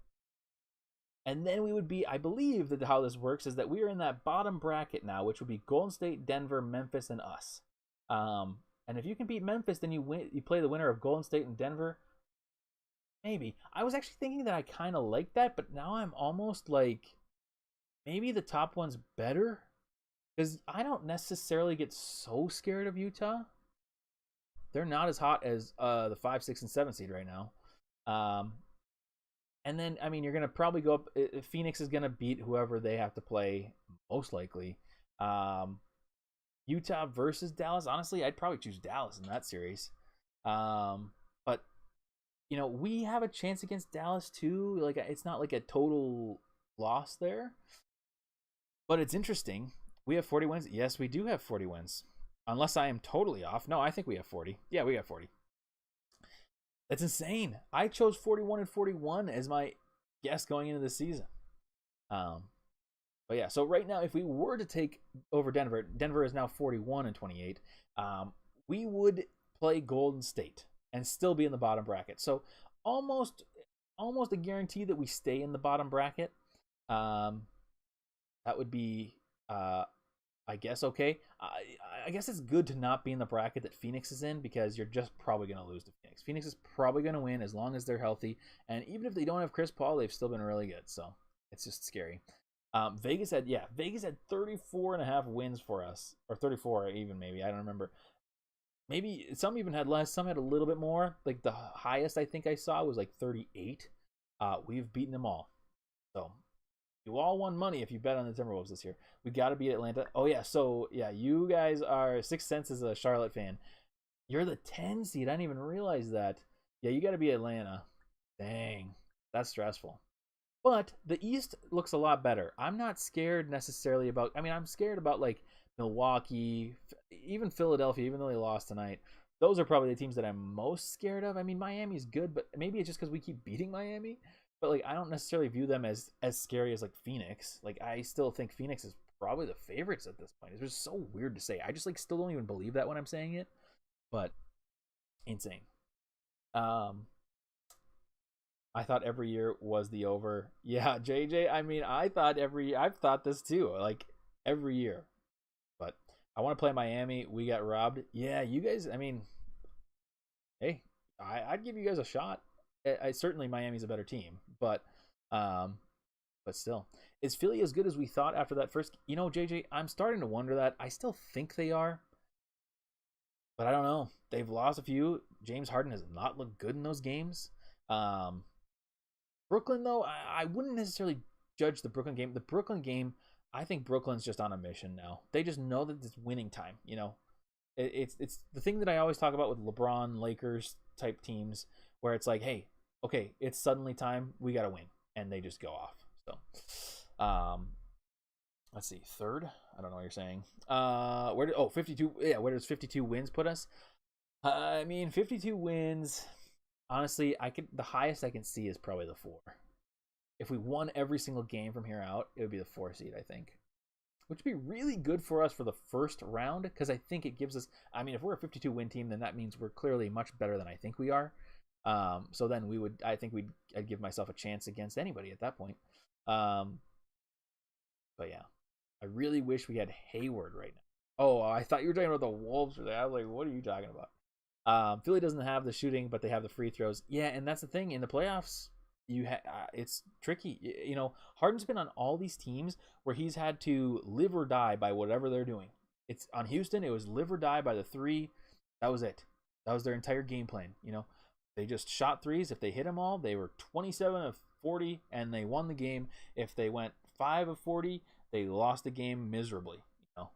Speaker 1: And then we would be, I believe that how this works is that we are in that bottom bracket now, which would be Golden State, Denver, Memphis, and us. And if you can beat Memphis, then you win. You play the winner of Golden State and Denver. Maybe. I was actually thinking that I kind of like that, but now I'm almost like maybe the top one's better because I don't necessarily get so scared of Utah. They're not as hot as the 5, 6, and 7 seed right now. And then, I mean, you're going to probably go up. Phoenix is going to beat whoever they have to play, most likely. Utah versus Dallas. Honestly, I'd probably choose Dallas in that series. But, we have a chance against Dallas too. Like, it's not like a total loss there. But it's interesting. We have 40 wins. Yes, we do have 40 wins. Unless I am totally off. No, I think we have 40. Yeah, we have 40. That's insane. I chose 41 and 41 as my guess going into the season. But yeah, so right now, if we were to take over Denver, Denver is now 41 and 28. We would play Golden State and still be in the bottom bracket. So almost a guarantee that we stay in the bottom bracket. That would be, I guess, okay. I guess it's good to not be in the bracket that Phoenix is in because you're just probably going to lose to Phoenix. Phoenix is probably going to win as long as they're healthy. And even if they don't have Chris Paul, they've still been really good. So it's just scary. Vegas had 34.5 wins for us, or 34 even maybe. I don't remember. Maybe some even had less. Some had a little bit more. Like the highest I think I saw was like 38. We've beaten them all. So You all won money if you bet on the Timberwolves this year. We got to beat Atlanta. Oh yeah, so yeah, you guys are Sixth Sense is a Charlotte fan. You're the 10 seed. I didn't even realize that. Yeah, you got to be Atlanta. Dang, that's stressful. But the East looks a lot better. I'm not scared necessarily about. I mean, I'm scared about like Milwaukee, even Philadelphia, even though they lost tonight. Those are probably the teams that I'm most scared of. I mean, Miami's good, but maybe it's just because we keep beating Miami. But like, I don't necessarily view them as scary as like Phoenix. Like, I still think Phoenix is probably the favorites at this point. It's just so weird to say. I just like still don't even believe that when I'm saying it. But insane. Um, I thought every year was the over. Yeah, JJ. I mean, I've thought this too. Like every year, but I want to play Miami. We got robbed. Yeah, you guys. I mean, hey, I'd give you guys a shot. I certainly Miami's a better team, um, but still, is Philly as good as we thought after that first? You know, JJ, I'm starting to wonder that. I still think they are, but I don't know. They've lost a few. James Harden has not looked good in those games. Um, Brooklyn, though, I wouldn't necessarily judge the Brooklyn game. The Brooklyn game, I think Brooklyn's just on a mission now. They just know that it's winning time. You know, it's the thing that I always talk about with LeBron, Lakers type teams, where it's like, hey, okay, it's suddenly time. We got to win, and they just go off. So, let's see, third. I don't know what you're saying. 52? Yeah, where does 52 wins put us? I mean, 52 wins. Honestly, the highest I can see is probably the 4. If we won every single game from here out, it would be the 4 seed, I think. Which would be really good for us for the first round, because I think it gives us. I mean, if we're a 52 win team, then that means we're clearly much better than I think we are. So then I'd give myself a chance against anybody at that point. But yeah, I really wish we had Hayward right now. Oh, I thought you were talking about the Wolves. I was like, what are you talking about? Philly doesn't have the shooting, but they have the free throws. Yeah, and that's the thing in the playoffs. It's tricky. You know, Harden's been on all these teams where he's had to live or die by whatever they're doing. It's on Houston. It was live or die by the 3. That was it. That was their entire game plan. You know, they just shot threes. If they hit them all, they were 27 of 40, and they won the game. If they went 5 of 40, they lost the game miserably. You know,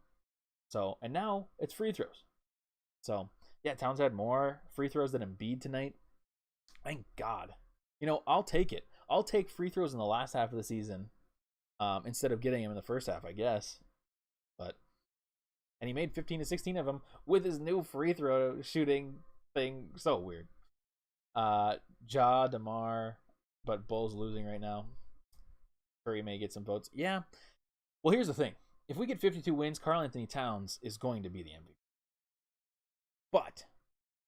Speaker 1: so and now it's free throws. So. Yeah, Towns had more free throws than Embiid tonight. Thank God. You know, I'll take it. I'll take free throws in the last half of the season instead of getting them in the first half, I guess. And he made 15 to 16 of them with his new free throw shooting thing. So weird. DeMar, but Bulls losing right now. Curry may get some votes. Yeah. Well, here's the thing. If we get 52 wins, Karl-Anthony Towns is going to be the MVP. But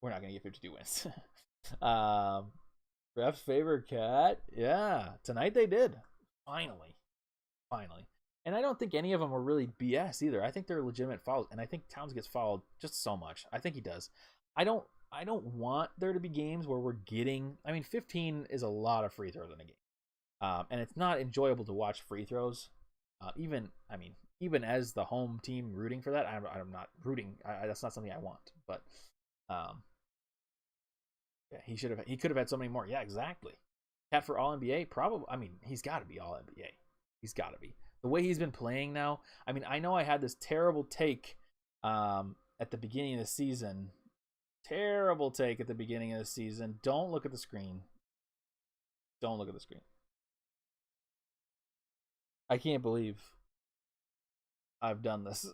Speaker 1: we're not going to get 52 wins. Ref's favorite cat. Yeah. Tonight they did. Finally. And I don't think any of them were really BS either. I think they're legitimate fouls. And I think Towns gets fouled just so much. I think he does. I don't want there to be games where we're getting. I mean, 15 is a lot of free throws in a game. And it's not enjoyable to watch free throws. Even as the home team rooting for that, I'm not rooting. That's not something I want. But yeah, he could have had so many more. Yeah, exactly. Cat for All NBA, probably. I mean, he's got to be All NBA. He's got to be the way he's been playing now. I mean, I know I had this terrible take at the beginning of the season. Terrible take at the beginning of the season. Don't look at the screen. Don't look at the screen. I can't believe I've done this.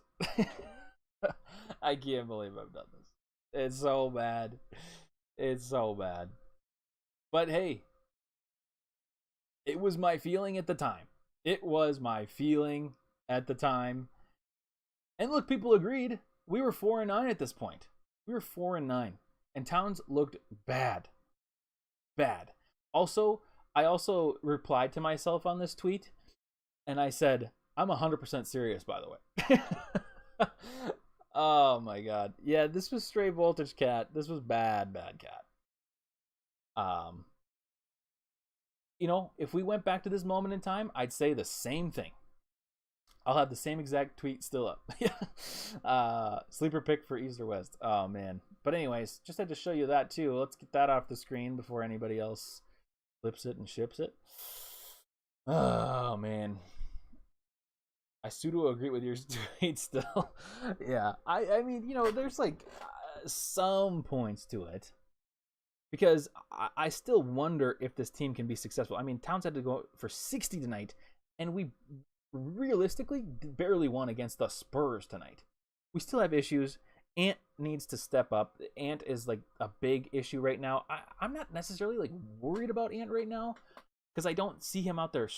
Speaker 1: I can't believe I've done this. It's so bad. It's so bad. But hey, it was my feeling at the time. It was my feeling at the time. And look, people agreed. We were 4-9 at this point. We were 4-9. And Towns looked bad. Bad. Also, I also replied to myself on this tweet. And I said, I'm 100% serious, by the way. Oh my God. Yeah, this was straight voltage, cat. This was bad cat. You know, if we went back to this moment in time, I'd say the same thing. I'll have the same exact tweet still up. Sleeper pick for East or West. Oh man. But anyways, just had to show you that too. Let's get that off the screen before anybody else flips it and ships it. Oh man. I pseudo agree with yours tweet still. Yeah, I mean, there's like some points to it because I still wonder if this team can be successful. I mean, Towns had to go for 60 tonight, and we realistically barely won against the Spurs tonight. We still have issues. Ant needs to step up. Ant is like a big issue right now. I'm not necessarily like worried about Ant right now because I don't see him out there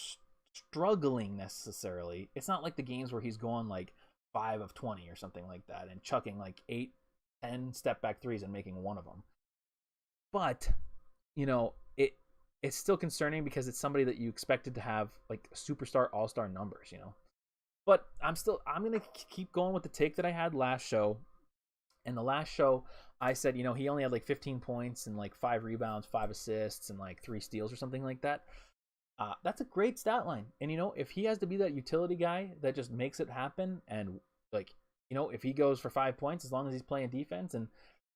Speaker 1: struggling necessarily. It's not like the games where he's going like 5 of 20 or something like that and chucking like 8-10 step back threes and making one of them. But it's still concerning because it's somebody that you expected to have like superstar all-star numbers. But I'm gonna keep going with the take that I had last show. And the last show I said, he only had like 15 points and like 5 rebounds, 5 assists, and like 3 steals or something like that. That's a great stat line. And if he has to be that utility guy that just makes it happen, and like if he goes for 5 points, as long as he's playing defense and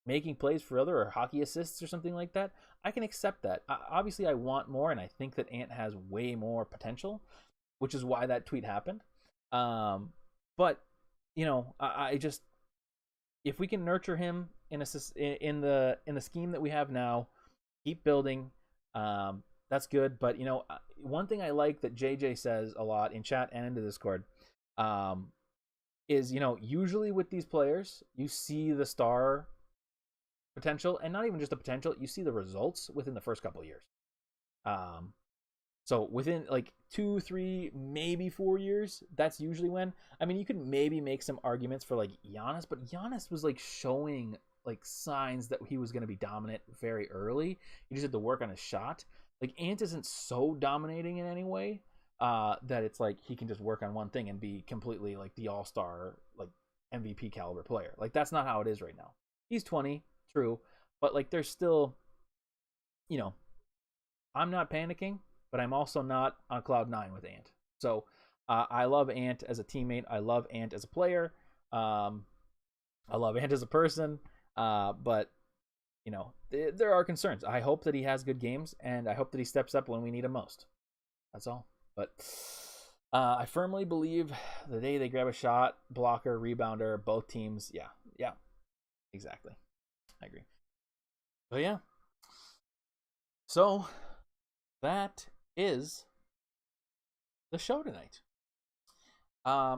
Speaker 1: making plays for other or hockey assists or something like that, I can accept that. Obviously, I want more, and I think that Ant has way more potential, which is why that tweet happened. But I just, if we can nurture him in the scheme that we have now, keep building. That's good. But one thing I like that JJ says a lot in chat and in the Discord, is usually with these players you see the star potential, and not even just the potential, you see the results within the first couple of years. So within like 2, 3, maybe 4 years, that's usually when. I mean, you could maybe make some arguments for like Giannis, but Giannis was like showing like signs that he was going to be dominant very early. He just had to work on his shot. Like Ant isn't so dominating in any way that it's like he can just work on one thing and be completely like the all-star, like MVP caliber player. Like that's not how it is right now. He's 20. True, but like there's still, I'm not panicking, but I'm also not on cloud 9 with Ant. So I love Ant as a teammate. I love Ant as a player. I love Ant as a person. But there are concerns. I hope that he has good games, and I hope that he steps up when we need him most. That's all. But I firmly believe the day they grab a shot, blocker, rebounder, both teams. Yeah, exactly. I agree. But yeah. So that is the show tonight.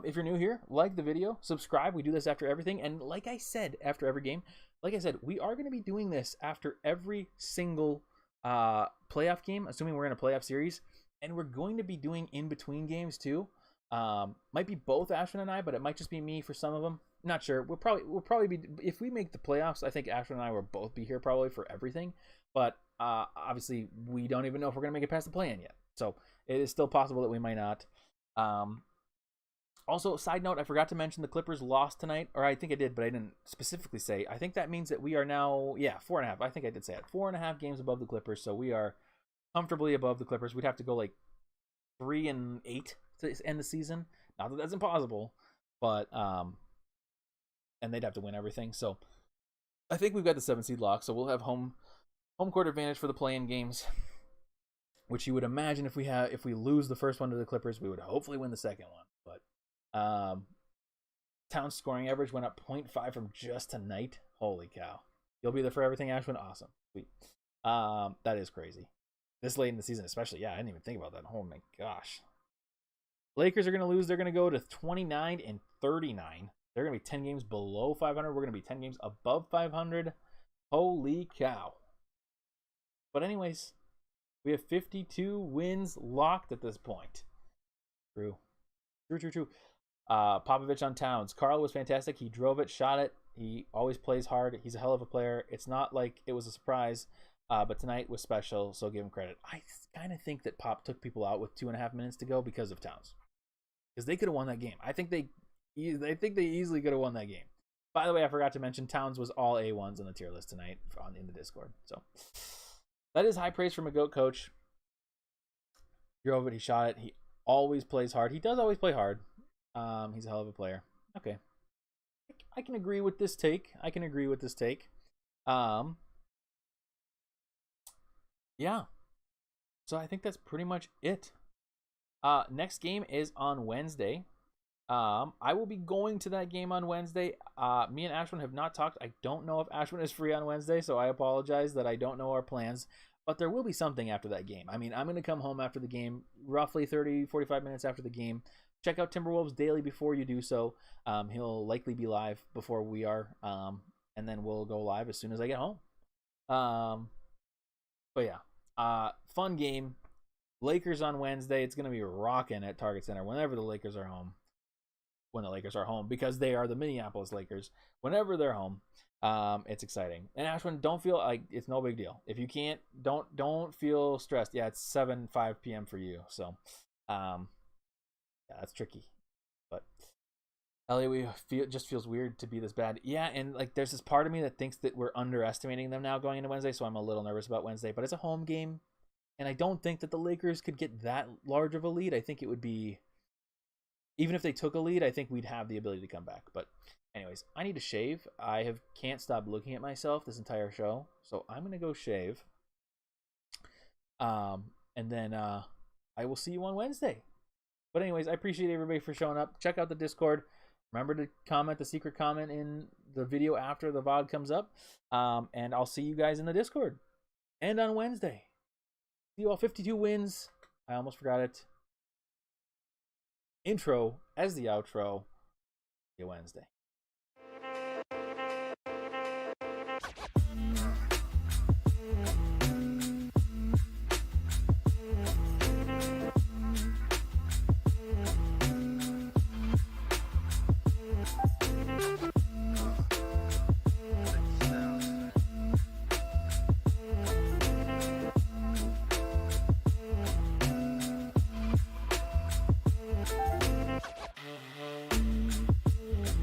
Speaker 1: If you're new here, like the video, subscribe. We do this after everything. And like I said, after every game, like I said, we are going to be doing this after every single playoff game, assuming we're in a playoff series. And we're going to be doing in-between games too. Might be both Ashwin and I, but it might just be me for some of them. Not sure. We'll probably be, if we make the playoffs, I think Ashwin and I will both be here probably for everything. But obviously, we don't even know if we're going to make it past the play-in yet. So it is still possible that we might not. Also, side note, I forgot to mention the Clippers lost tonight. Or I think I did, but I didn't specifically say. I think that means that we are now, 4.5. I think I did say it. 4.5 games above the Clippers. So we are comfortably above the Clippers. We'd have to go like 3-8 to end the season. Not that that's impossible, but and they'd have to win everything. So I think we've got the 7 seed lock. So we'll have home court advantage for the play-in games, which you would imagine if we lose the first one to the Clippers, we would hopefully win the second one. But Towns scoring average went up 0.5 from just tonight. Holy cow! You'll be there for everything, Ashwin. Awesome, sweet. That is crazy. This late in the season, especially. Yeah, I didn't even think about that. Oh my gosh. Lakers are going to lose. They're going to go to 29-39. They're going to be 10 games below 500. We're going to be 10 games above 500. Holy cow. But anyways, we have 52 wins locked at this point. True. Popovich on Towns. Carl was fantastic. He drove it, shot it. He always plays hard. He's a hell of a player. It's not like it was a surprise, but tonight was special, so give him credit. I kind of think that Pop took people out with 2.5 minutes to go because of Towns. Because they could have won that game. I think they easily could have won that game. By the way, I forgot to mention Towns was all A1s on the tier list tonight in the Discord. So that is high praise from a GOAT coach. He drove it. He shot it. He always plays hard. He does always play hard. He's a hell of a player. Okay. I can agree with this take. Yeah. So I think that's pretty much it. Next game is on Wednesday. I will be going to that game on Wednesday. Me and Ashwin have not talked. I don't know if Ashwin is free on Wednesday, so I apologize that I don't know our plans. But there will be something after that game. I mean, I'm going to come home after the game, roughly 30, 45 minutes after the game. Check out Timberwolves Daily before you do so. He'll likely be live before we are. And then we'll go live as soon as I get home. But yeah, fun game. Lakers on Wednesday. It's going to be rocking at Target Center whenever the Lakers are home. When the Lakers are home, because they are the Minneapolis Lakers. Whenever they're home, it's exciting. And Ashwin, don't feel like it's no big deal. If you can't, don't feel stressed. Yeah, it's 5 p.m. for you, so yeah, that's tricky. But Elliot, just feels weird to be this bad. Yeah, and like there's this part of me that thinks that we're underestimating them now going into Wednesday, so I'm a little nervous about Wednesday. But it's a home game, and I don't think that the Lakers could get that large of a lead. I think it would be, even if they took a lead, I think we'd have the ability to come back. But anyways, I need to shave. Can't stop looking at myself this entire show, so I'm gonna go shave. And then I will see you on Wednesday. But anyways, I appreciate everybody for showing up. Check out the Discord. Remember to comment the secret comment in the video after the VOD comes up. And I'll see you guys in the Discord. And on Wednesday. See you all. 52 wins. I almost forgot it. Intro as the outro. See you Wednesday.